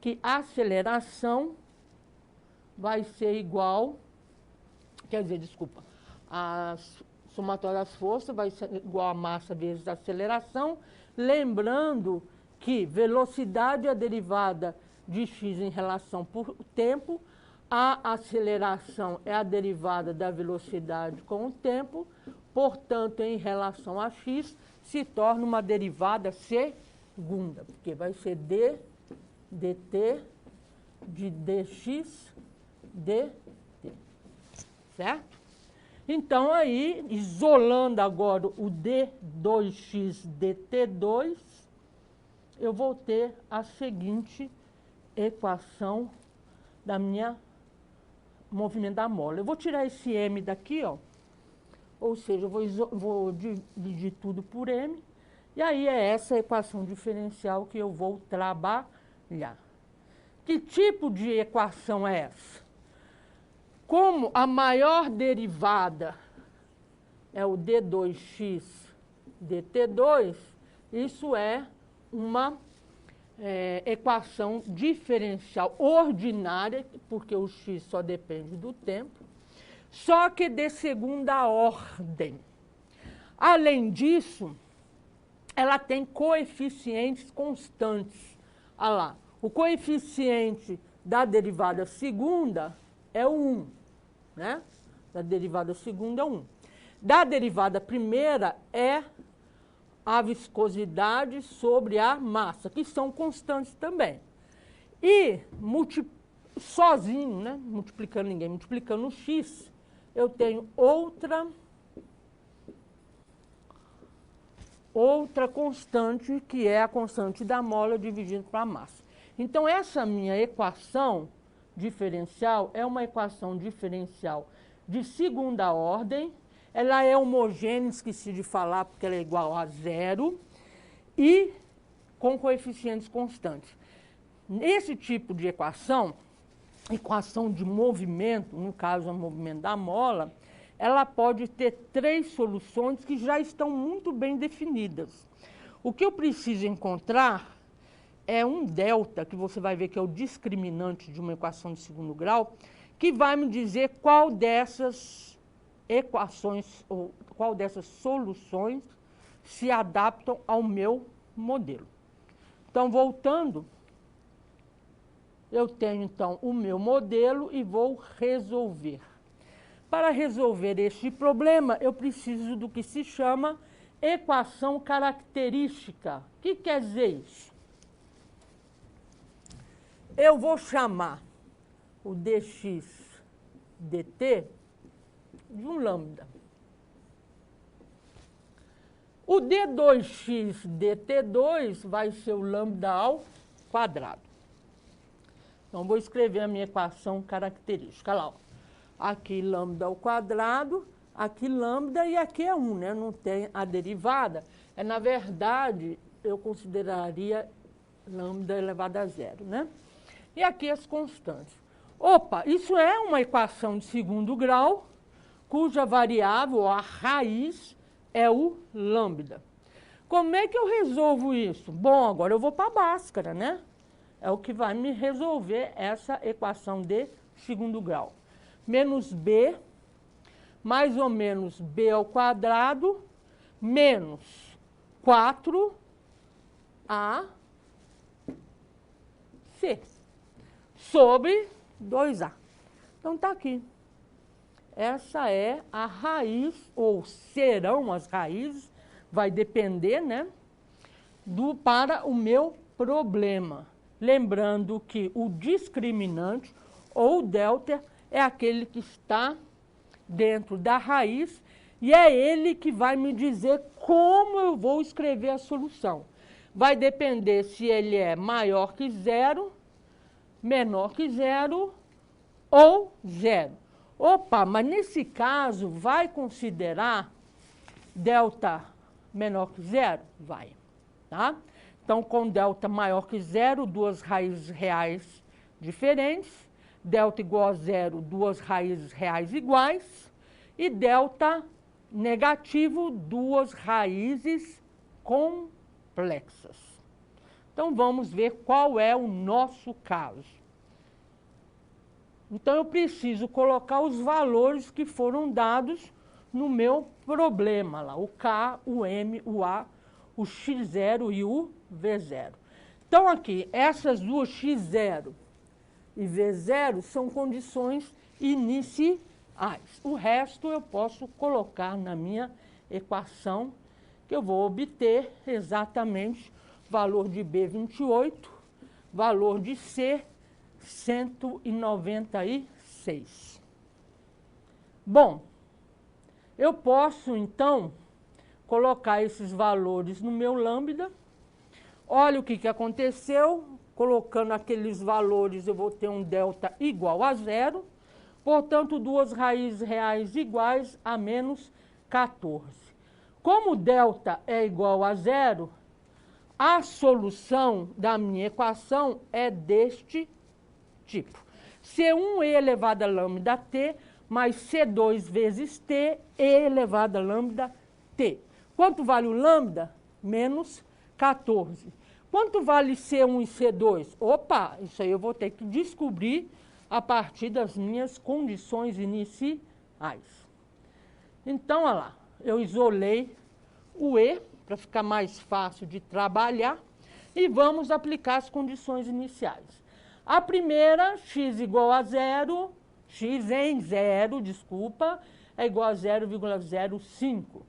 que a aceleração vai ser igual, a somatória das forças vai ser igual a massa vezes a aceleração, lembrando que velocidade é a derivada de x em relação por tempo, a aceleração é a derivada da velocidade com o tempo, portanto, em relação a x, se torna uma derivada segunda, porque vai ser dt de dx dt, certo? Então, aí, isolando agora o d2x dt2, eu vou ter a seguinte equação da minha movimento da mola. Eu vou tirar esse m daqui, ó, ou seja, eu vou dividir tudo por m, e aí é essa equação diferencial que eu vou trabalhar. Que tipo de equação é essa? Como a maior derivada é o d2x dt2, isso é uma equação diferencial ordinária, porque o x só depende do tempo, só que de segunda ordem. Além disso, ela tem coeficientes constantes. Olha lá, o coeficiente da derivada segunda é o 1, né? Da derivada segunda é 1. Da derivada primeira é a viscosidade sobre a massa, que são constantes também. E sozinho, né? Multiplicando o x, eu tenho outra constante, que é a constante da mola dividida para a massa. Então, essa minha equação diferencial é uma equação diferencial de segunda ordem. Ela é homogênea, esqueci de falar, porque ela é igual a zero, e com coeficientes constantes. Esse tipo de equação de movimento, no caso, o movimento da mola, ela pode ter 3 soluções que já estão muito bem definidas. O que eu preciso encontrar é um delta, que você vai ver que é o discriminante de uma equação de segundo grau, que vai me dizer qual dessas equações, ou qual dessas soluções se adaptam ao meu modelo. Então, voltando, eu tenho, então, o meu modelo e vou resolver. Para resolver este problema, eu preciso do que se chama equação característica. O que quer dizer isso? Eu vou chamar o dx dt de um lambda. O d2x dt2 vai ser o lambda ao quadrado. Então, vou escrever a minha equação característica. Lá, ó. Aqui lambda ao quadrado, aqui lambda e aqui é 1, né? Não tem a derivada. Na verdade, eu consideraria lambda elevado a zero, né? E aqui as constantes. Opa, isso é uma equação de segundo grau, cuja variável, a raiz, é o lambda. Como é que eu resolvo isso? Bom, agora eu vou para a Bhaskara, né? É o que vai me resolver essa equação de segundo grau. Menos b, mais ou menos b ao quadrado, menos 4ac, sobre 2a. Então, está aqui. Essa é a raiz, ou serão as raízes, vai depender, né, para o meu problema. Lembrando que o discriminante, ou delta, é aquele que está dentro da raiz e é ele que vai me dizer como eu vou escrever a solução. Vai depender se ele é maior que zero, menor que zero ou zero. Opa, mas nesse caso vai considerar delta menor que zero? Vai, tá? Então, com delta maior que zero, duas raízes reais diferentes. Delta igual a zero, duas raízes reais iguais. E delta negativo, duas raízes complexas. Então, vamos ver qual é o nosso caso. Então, eu preciso colocar os valores que foram dados no meu problema lá. O K, o M, o A, o X0 e o V0. Então, aqui, essas duas X0 e V0 são condições iniciais. O resto eu posso colocar na minha equação, que eu vou obter exatamente valor de B, 28, valor de C, 196. Bom, eu posso, então, colocar esses valores no meu lambda. Olha o que aconteceu. Colocando aqueles valores, eu vou ter um delta igual a zero. Portanto, duas raízes reais iguais a menos 14. Como delta é igual a zero, a solução da minha equação é deste tipo. C1 e elevado a lambda t mais C2 vezes t e elevado a lambda t. Quanto vale o lambda? Menos 14. Quanto vale C1 e C2? Opa, isso aí eu vou ter que descobrir a partir das minhas condições iniciais. Então, olha lá, eu isolei o E para ficar mais fácil de trabalhar e vamos aplicar as condições iniciais. A primeira, x igual a zero, x em zero, desculpa, é igual a 0,05.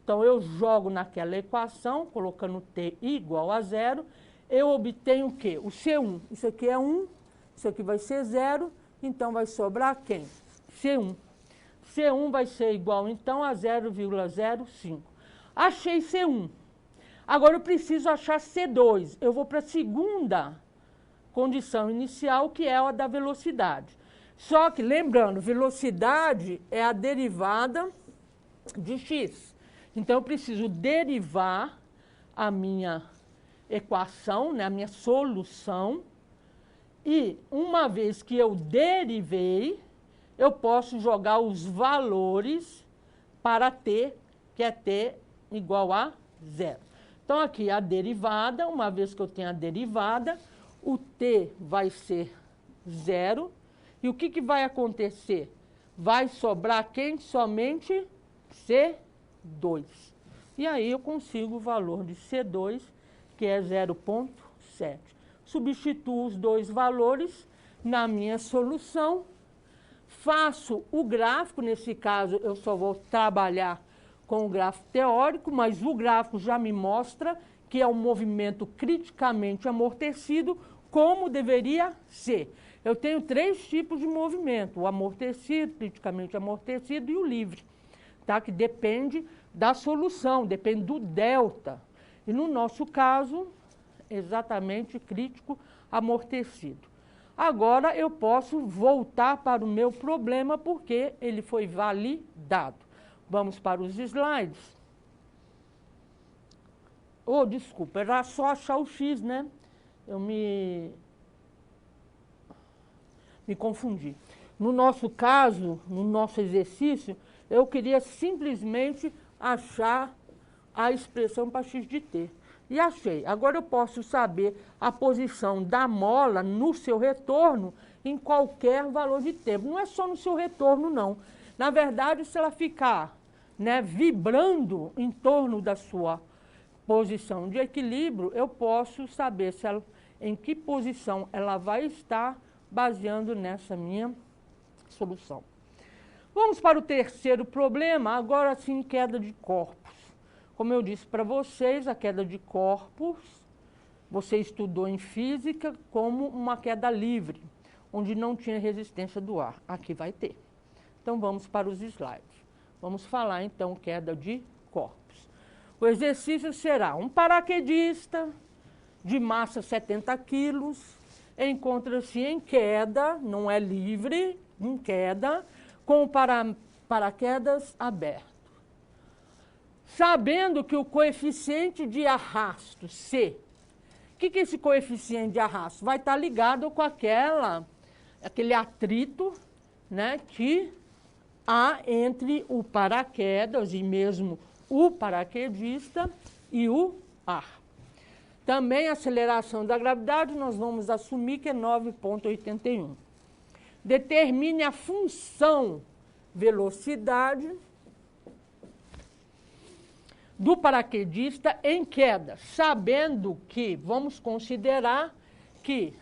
Então, eu jogo naquela equação, colocando t igual a zero, eu obtenho o quê? O C1. Isso aqui é 1, isso aqui vai ser 0, então vai sobrar quem? C1. C1 vai ser igual, então, a 0,05. Achei C1. Agora, eu preciso achar C2. Eu vou para a segunda condição inicial, que é a da velocidade. Só que, lembrando, velocidade é a derivada de x. Então, eu preciso derivar a minha equação, né, a minha solução, e uma vez que eu derivei, eu posso jogar os valores para t, que é t igual a zero. Então, aqui a derivada, uma vez que eu tenho a derivada, o t vai ser zero. E o que vai acontecer? Vai sobrar quem? Somente C2. E aí eu consigo o valor de C2, que é 0,7. Substituo os dois valores na minha solução. Faço o gráfico, nesse caso eu só vou trabalhar com o gráfico teórico, mas o gráfico já me mostra que é um movimento criticamente amortecido, como deveria ser. Eu tenho três tipos de movimento: o amortecido, criticamente amortecido e o livre, tá? Que depende da solução, depende do delta. E no nosso caso, exatamente crítico amortecido. Agora eu posso voltar para o meu problema porque ele foi validado. Vamos para os slides. Oh, desculpa, era só achar o x, né? Eu me confundi. No nosso caso, no nosso exercício, eu queria simplesmente achar a expressão para x de t. E achei. Agora eu posso saber a posição da mola no seu retorno em qualquer valor de tempo. Não é só no seu retorno, não. Na verdade, se ela ficar, né, vibrando em torno da sua posição de equilíbrio, eu posso saber se ela, em que posição ela vai estar baseando nessa minha solução. Vamos para o terceiro problema, agora sim, queda de corpos. Como eu disse para vocês, a queda de corpos, você estudou em física como uma queda livre, onde não tinha resistência do ar. Aqui vai ter. Então vamos para os slides. Vamos falar então queda de corpos. O exercício será um paraquedista de massa 70 quilos, encontra-se em queda, não é livre, em queda, com o paraquedas aberto. Sabendo que o coeficiente de arrasto, C, o que é esse coeficiente de arrasto? Vai estar ligado com aquele atrito, né, que há entre o paraquedas e mesmo o paraquedista e o ar. Também a aceleração da gravidade, nós vamos assumir que é 9,81. Determine a função velocidade do paraquedista em queda, sabendo que, vamos considerar que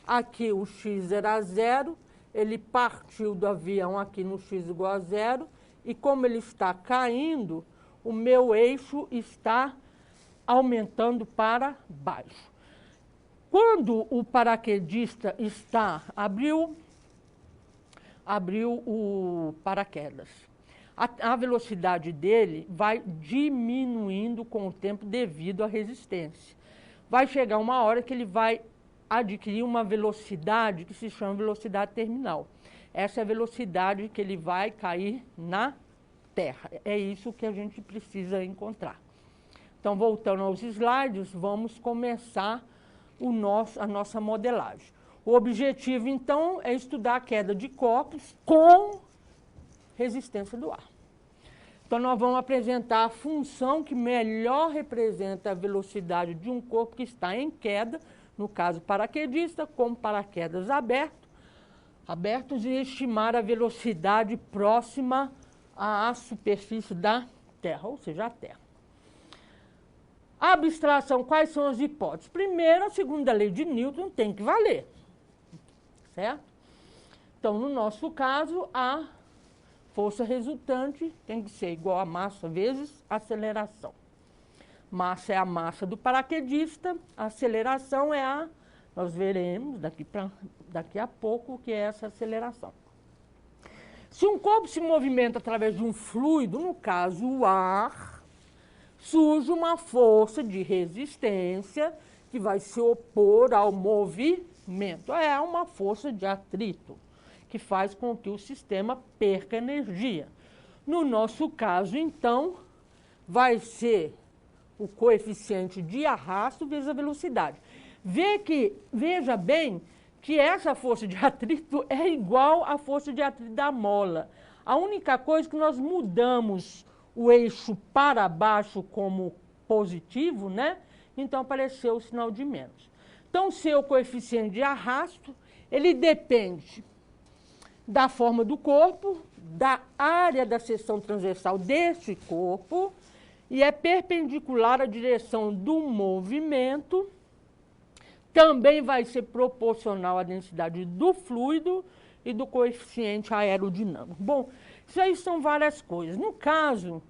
aqui o x era zero, ele partiu do avião aqui no x igual a zero, e como ele está caindo, o meu eixo está aumentando para baixo. Quando o paraquedista abriu o paraquedas, a velocidade dele vai diminuindo com o tempo devido à resistência. Vai chegar uma hora que ele vai adquirir uma velocidade que se chama velocidade terminal. Essa é a velocidade que ele vai cair na Terra. É isso que a gente precisa encontrar. Então, voltando aos slides, vamos começar a nossa modelagem. O objetivo, então, é estudar a queda de corpos com resistência do ar. Então, nós vamos apresentar a função que melhor representa a velocidade de um corpo que está em queda, no caso paraquedista, com paraquedas abertos, e estimar a velocidade próxima à superfície da Terra, ou seja, a Terra. A abstração, quais são as hipóteses? Primeiro, a segunda lei de Newton tem que valer, certo? Então, no nosso caso, a força resultante tem que ser igual a massa vezes aceleração. Massa é a massa do paraquedista, a aceleração é nós veremos daqui a pouco o que é essa aceleração. Se um corpo se movimenta através de um fluido, no caso o ar, surge uma força de resistência que vai se opor ao movimento. É uma força de atrito, que faz com que o sistema perca energia. No nosso caso, então, vai ser o coeficiente de arrasto vezes a velocidade. Veja bem que essa força de atrito é igual à força de atrito da mola. A única coisa é que nós mudamos o eixo para baixo como positivo, né? Então apareceu o sinal de menos. Então, o seu coeficiente de arrasto, ele depende da forma do corpo, da área da seção transversal deste corpo, e é perpendicular à direção do movimento, também vai ser proporcional à densidade do fluido e do coeficiente aerodinâmico. Bom, isso aí são várias coisas. No caso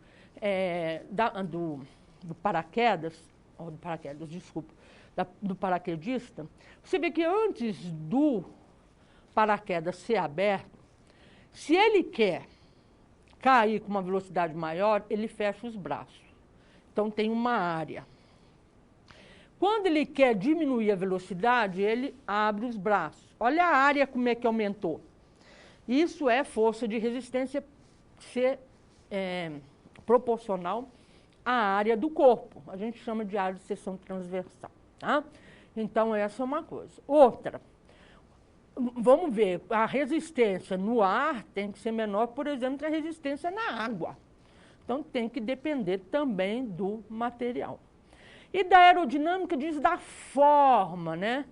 do paraquedista, você vê que antes do paraquedas ser aberto, se ele quer cair com uma velocidade maior, ele fecha os braços. Então, tem uma área. Quando ele quer diminuir a velocidade, ele abre os braços. Olha a área como é que aumentou. Isso é força de resistência ser proporcional à área do corpo. A gente chama de área de seção transversal. Tá? Então, essa é uma coisa. Outra, vamos ver, a resistência no ar tem que ser menor, por exemplo, que a resistência na água. Então, tem que depender também do material. E da aerodinâmica diz da forma, né?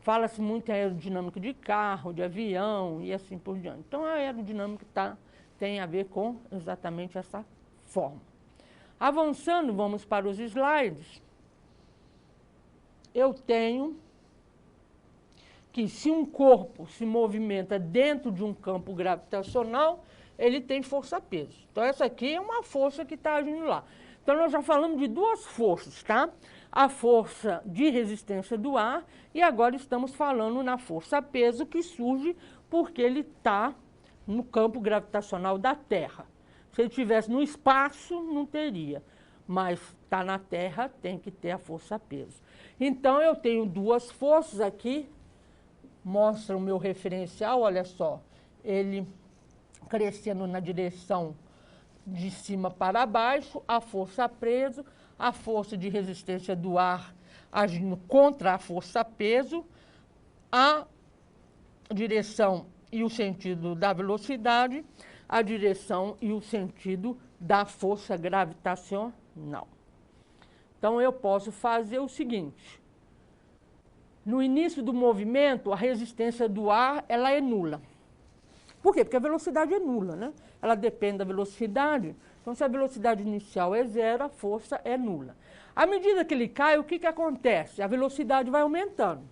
Fala-se muito em aerodinâmica de carro, de avião e assim por diante. Então, a aerodinâmica tem a ver com exatamente essa forma. Avançando, vamos para os slides. Eu tenho que se um corpo se movimenta dentro de um campo gravitacional, ele tem força-peso. Então, essa aqui é uma força que está agindo lá. Então, nós já falamos de duas forças, tá? A força de resistência do ar e agora estamos falando na força-peso que surge porque ele está no campo gravitacional da Terra. Se ele estivesse no espaço, não teria. Mas está na Terra, tem que ter a força-peso. Então, eu tenho duas forças aqui. Mostra o meu referencial, olha só. Ele crescendo na direção de cima para baixo, a força-peso, a força de resistência do ar agindo contra a força-peso, a direção e o sentido da velocidade, a direção e o sentido da força gravitacional. Então, eu posso fazer o seguinte. No início do movimento, a resistência do ar ela é nula. Por quê? Porque a velocidade é nula, né? Ela depende da velocidade. Então, se a velocidade inicial é zero, a força é nula. À medida que ele cai, o que acontece? A velocidade vai aumentando.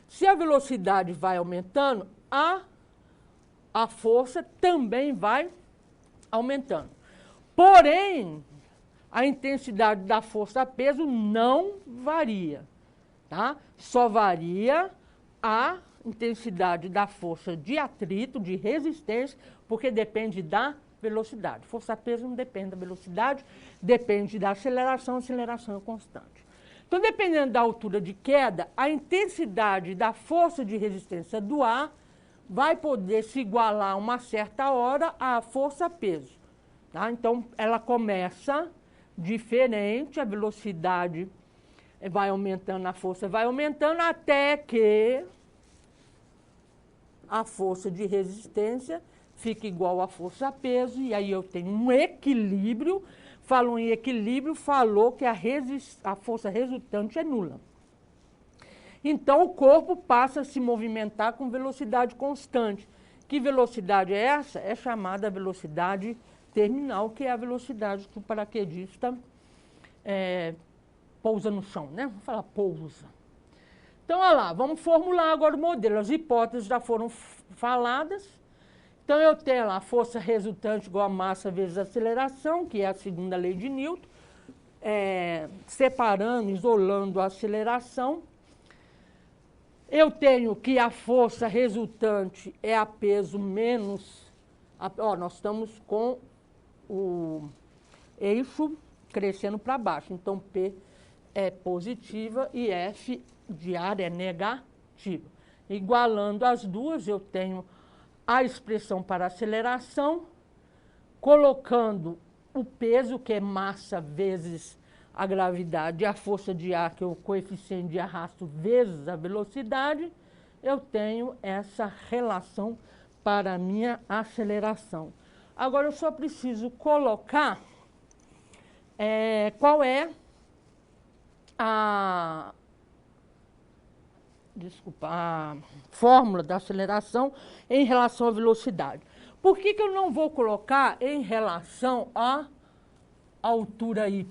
Se a velocidade vai aumentando, a força também vai aumentando. Porém, a intensidade da força-peso não varia. Tá? Só varia a intensidade da força de atrito, de resistência, porque depende da velocidade. Força-peso não depende da velocidade, depende da aceleração, a aceleração é constante. Então, dependendo da altura de queda, a intensidade da força de resistência do ar vai poder se igualar a uma certa hora à força-peso. Tá? Então, ela começa diferente, a velocidade vai aumentando, a força vai aumentando, até que a força de resistência fica igual à força-peso, e aí eu tenho um equilíbrio. Falou em equilíbrio, falou que a força resultante é nula. Então, o corpo passa a se movimentar com velocidade constante. Que velocidade é essa? É chamada velocidade terminal, que é a velocidade que o paraquedista pousa no chão, né? Vamos falar pousa. Então, olha lá, vamos formular agora o modelo. As hipóteses já foram faladas. Então, eu tenho lá a força resultante igual a massa vezes a aceleração, que é a segunda lei de Newton, separando, isolando a aceleração. Eu tenho que a força resultante é a peso menos... nós estamos com o eixo crescendo para baixo. Então, P é positiva e F de área é negativa. Igualando as duas, eu tenho a expressão para aceleração, colocando o peso, que é massa vezes a gravidade, e a força de ar, que é o coeficiente de arrasto, vezes a velocidade, eu tenho essa relação para a minha aceleração. Agora, eu só preciso colocar qual é a fórmula da aceleração em relação à velocidade. Por que eu não vou colocar em relação à altura y?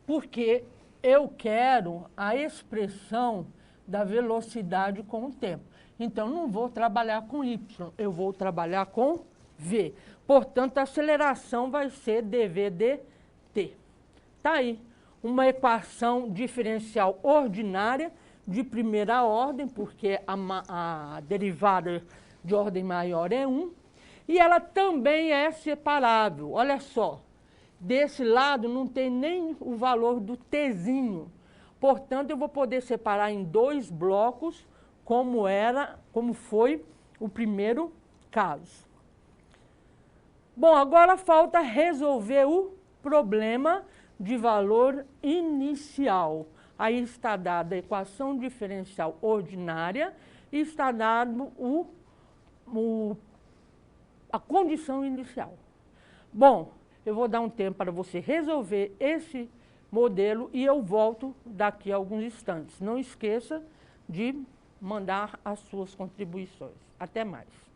Porque eu quero a expressão da velocidade com o tempo. Então, não vou trabalhar com y, eu vou trabalhar com v. Portanto, a aceleração vai ser dv dt. Está aí, uma equação diferencial ordinária de primeira ordem, porque a derivada de ordem maior é 1, e ela também é separável. Olha só, desse lado não tem nem o valor do tzinho. Portanto, eu vou poder separar em dois blocos, como foi o primeiro caso. Bom, agora falta resolver o problema de valor inicial. Aí está dada a equação diferencial ordinária e está dado a condição inicial. Bom, Eu vou dar um tempo para você resolver esse modelo e eu volto daqui a alguns instantes. Não esqueça de mandar as suas contribuições. Até mais.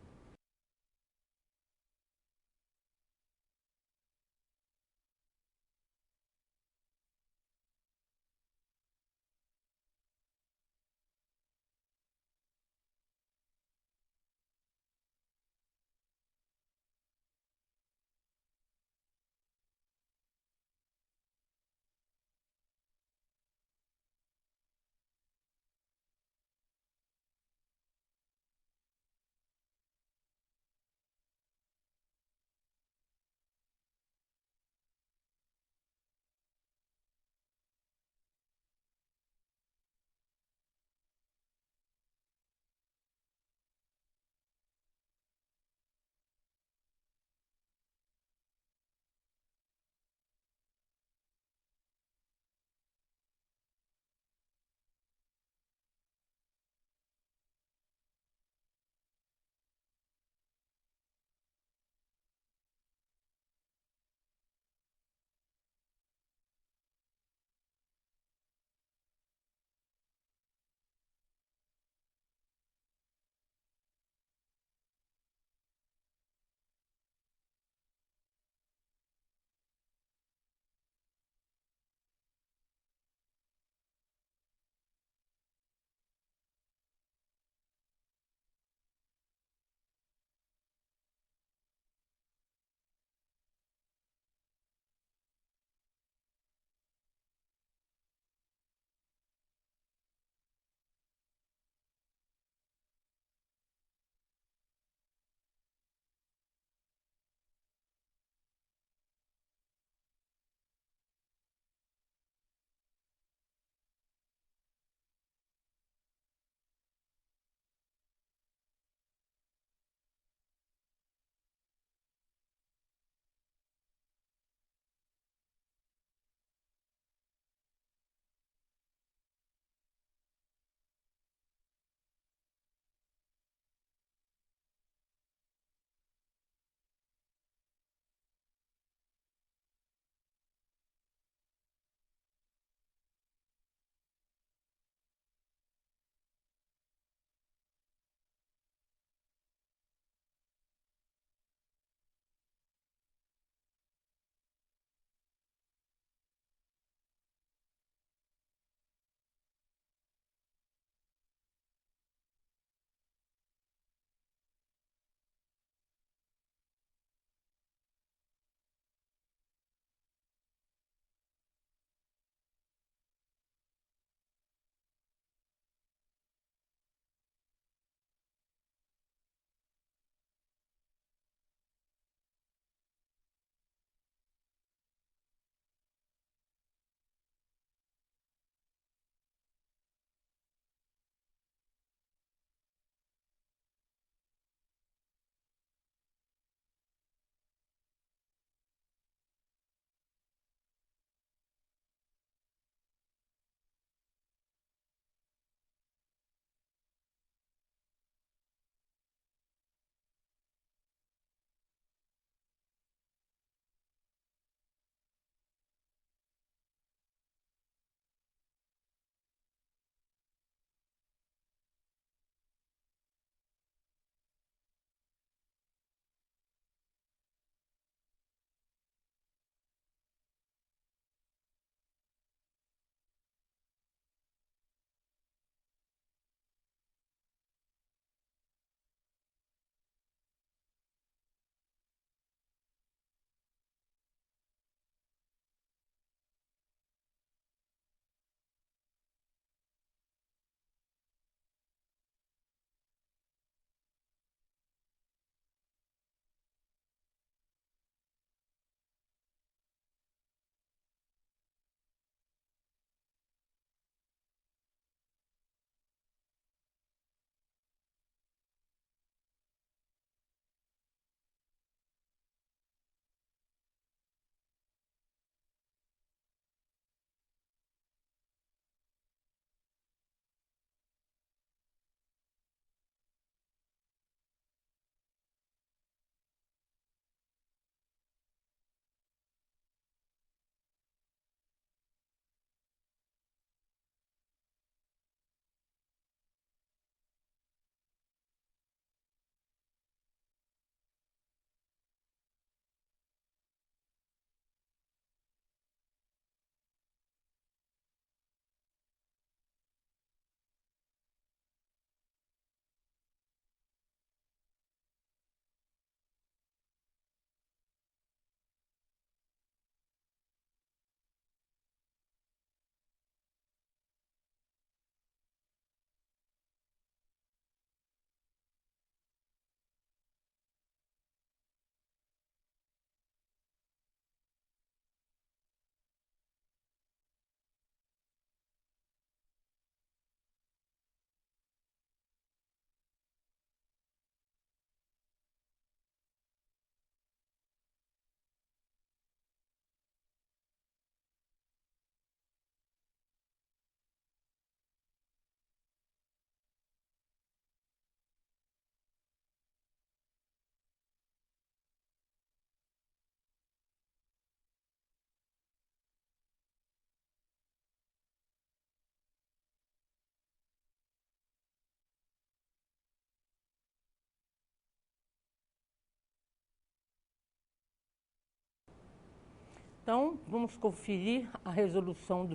Então, vamos conferir a resolução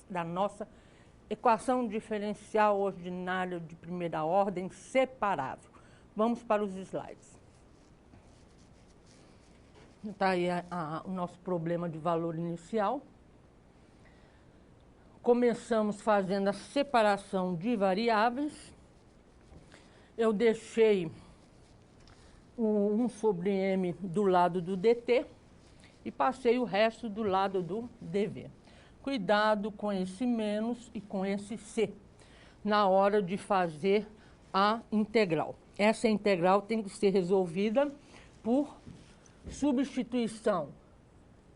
da nossa equação diferencial ordinária de primeira ordem separável. Vamos para os slides. Está aí o nosso problema de valor inicial. Começamos fazendo a separação de variáveis. Eu deixei o 1 sobre m do lado do dt e passei o resto do lado do dv. Cuidado com esse menos e com esse c na hora de fazer a integral. Essa integral tem que ser resolvida por substituição.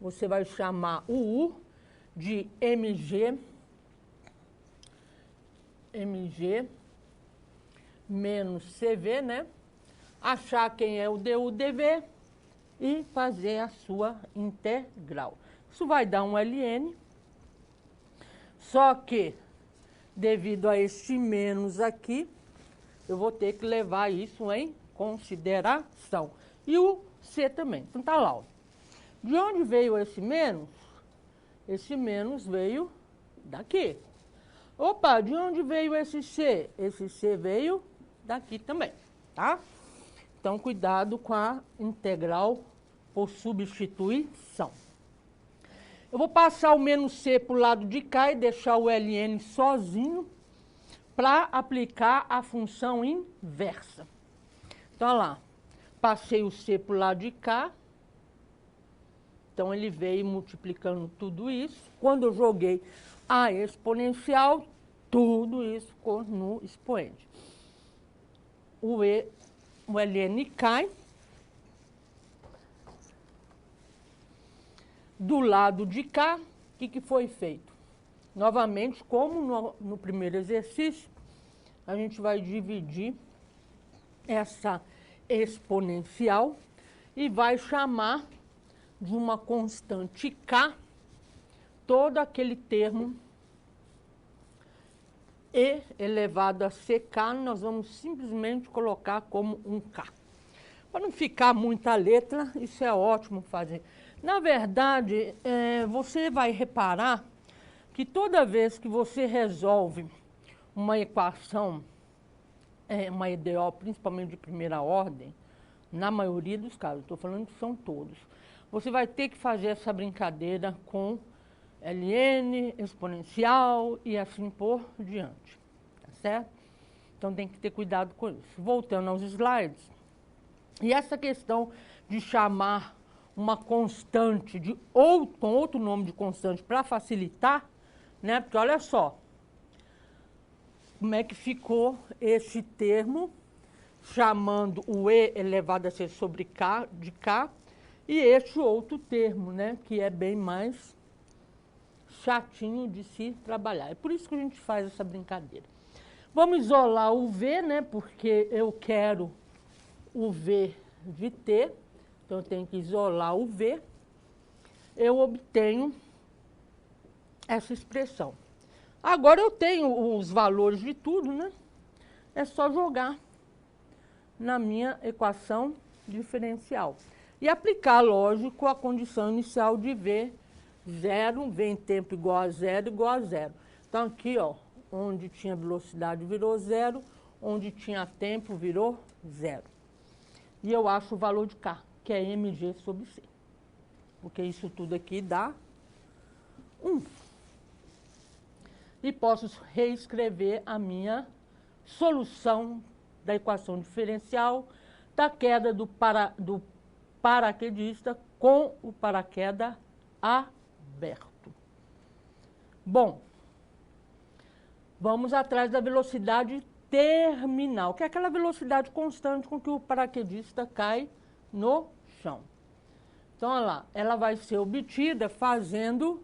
Você vai chamar o u de mg menos cv, né? Achar quem é o du, dv e fazer a sua integral. Isso vai dar um ln, só que devido a este menos aqui, eu vou ter que levar isso em consideração. E o c também. Então tá lá, ó. De onde veio esse menos? Esse menos veio daqui. Opa, de onde veio esse c? Esse c veio daqui também, tá? Então, cuidado com a integral por substituição. Eu vou passar o menos c para o lado de cá e deixar o ln sozinho para aplicar a função inversa. Então, olha lá, passei o c para o lado de cá. Então, ele veio multiplicando tudo isso. Quando eu joguei a exponencial, tudo isso ficou no expoente. O ln cai. Do lado de cá, o que foi feito? Novamente, como no primeiro exercício, a gente vai dividir essa exponencial e vai chamar de uma constante k todo aquele termo e elevado a ck, nós vamos simplesmente colocar como um k. Para não ficar muita letra, isso é ótimo fazer. Na verdade, você vai reparar que toda vez que você resolve uma equação, uma EDO, principalmente de primeira ordem, na maioria dos casos, estou falando que são todos, você vai ter que fazer essa brincadeira com ln, exponencial e assim por diante, tá certo? Então tem que ter cuidado com isso. Voltando aos slides, e essa questão de chamar uma constante com outro nome de constante para facilitar, né? Porque olha só como é que ficou esse termo, chamando o e elevado a c sobre k de k, e este outro termo, né? Que é bem mais chatinho de se trabalhar. É por isso que a gente faz essa brincadeira. Vamos isolar o v, né? Porque eu quero o v de t. Então, eu tenho que isolar o v, eu obtenho essa expressão. Agora, eu tenho os valores de tudo, né? É só jogar na minha equação diferencial. E aplicar, lógico, a condição inicial de v, 0, v em tempo igual a zero, igual a zero. Então, aqui, ó, onde tinha velocidade virou zero, onde tinha tempo virou zero. E eu acho o valor de k, que é mg sobre c. Porque isso tudo aqui dá 1. E posso reescrever a minha solução da equação diferencial da queda do paraquedista com o paraquedas aberto. Bom, vamos atrás da velocidade terminal, que é aquela velocidade constante com que o paraquedista cai no chão. Então, olha lá, ela vai ser obtida fazendo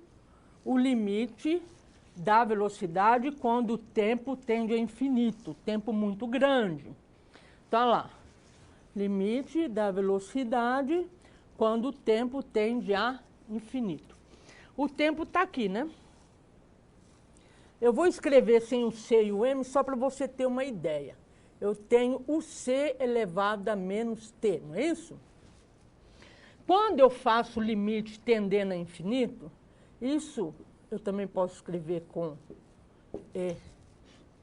o limite da velocidade quando o tempo tende a infinito, tempo muito grande. Então, olha lá, limite da velocidade quando o tempo tende a infinito. O tempo está aqui, né? Eu vou escrever sem o c e o m só para você ter uma ideia. Eu tenho o c elevado a menos t, não é isso? Quando eu faço limite tendendo a infinito, isso eu também posso escrever com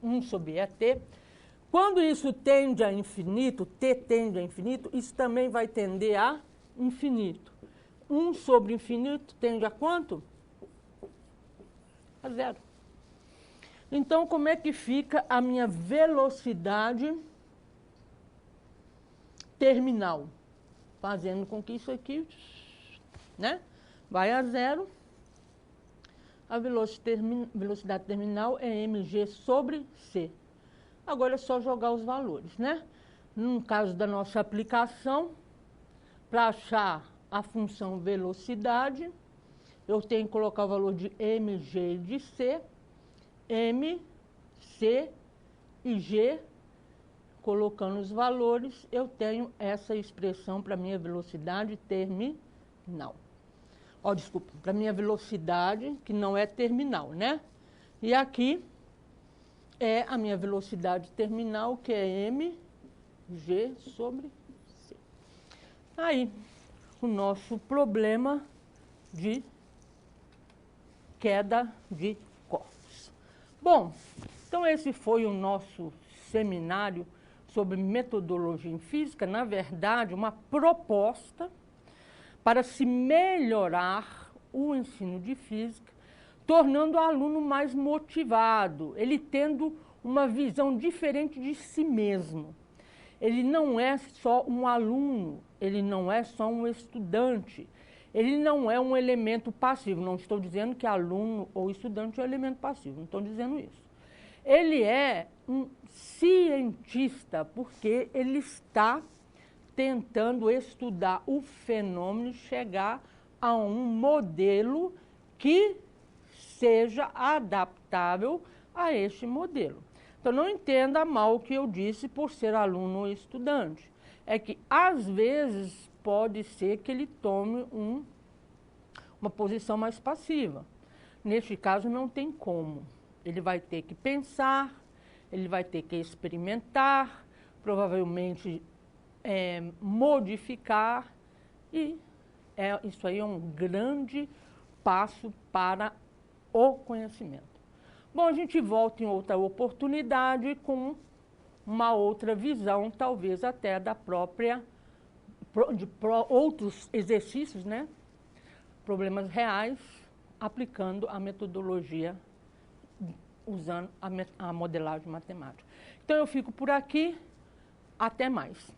1 sobre ET. Quando isso tende a infinito, t tende a infinito, isso também vai tender a infinito. 1 sobre infinito tende a quanto? A 0. Então, como é que fica a minha velocidade terminal? Fazendo com que isso aqui, né, vai a 0. A velocidade terminal é mg sobre c. Agora é só jogar os valores, né? No caso da nossa aplicação, para achar a função velocidade, eu tenho que colocar o valor de mg e de c, m, c e g. Colocando os valores, eu tenho essa expressão para minha velocidade terminal. Desculpa, para minha velocidade, que não é terminal, né? E aqui é a minha velocidade terminal, que é mg sobre c. Aí, o nosso problema de queda de corpos. Bom, então esse foi o nosso seminário sobre metodologia em física, na verdade, uma proposta para se melhorar o ensino de física, tornando o aluno mais motivado, ele tendo uma visão diferente de si mesmo. Ele não é só um aluno, ele não é só um estudante, ele não é um elemento passivo. Não estou dizendo que aluno ou estudante é um elemento passivo, não estou dizendo isso. Ele é um cientista, porque ele está tentando estudar o fenômeno e chegar a um modelo que seja adaptável a este modelo. Então, não entenda mal o que eu disse por ser aluno ou estudante. É que, às vezes, pode ser que ele tome uma posição mais passiva. Neste caso, não tem como. Ele vai ter que pensar, ele vai ter que experimentar, provavelmente modificar, e isso aí é um grande passo para o conhecimento. Bom, a gente volta em outra oportunidade com uma outra visão, talvez até da própria, outros exercícios, né? Problemas reais, aplicando a metodologia, usando a modelagem matemática. Então, eu fico por aqui. Até mais.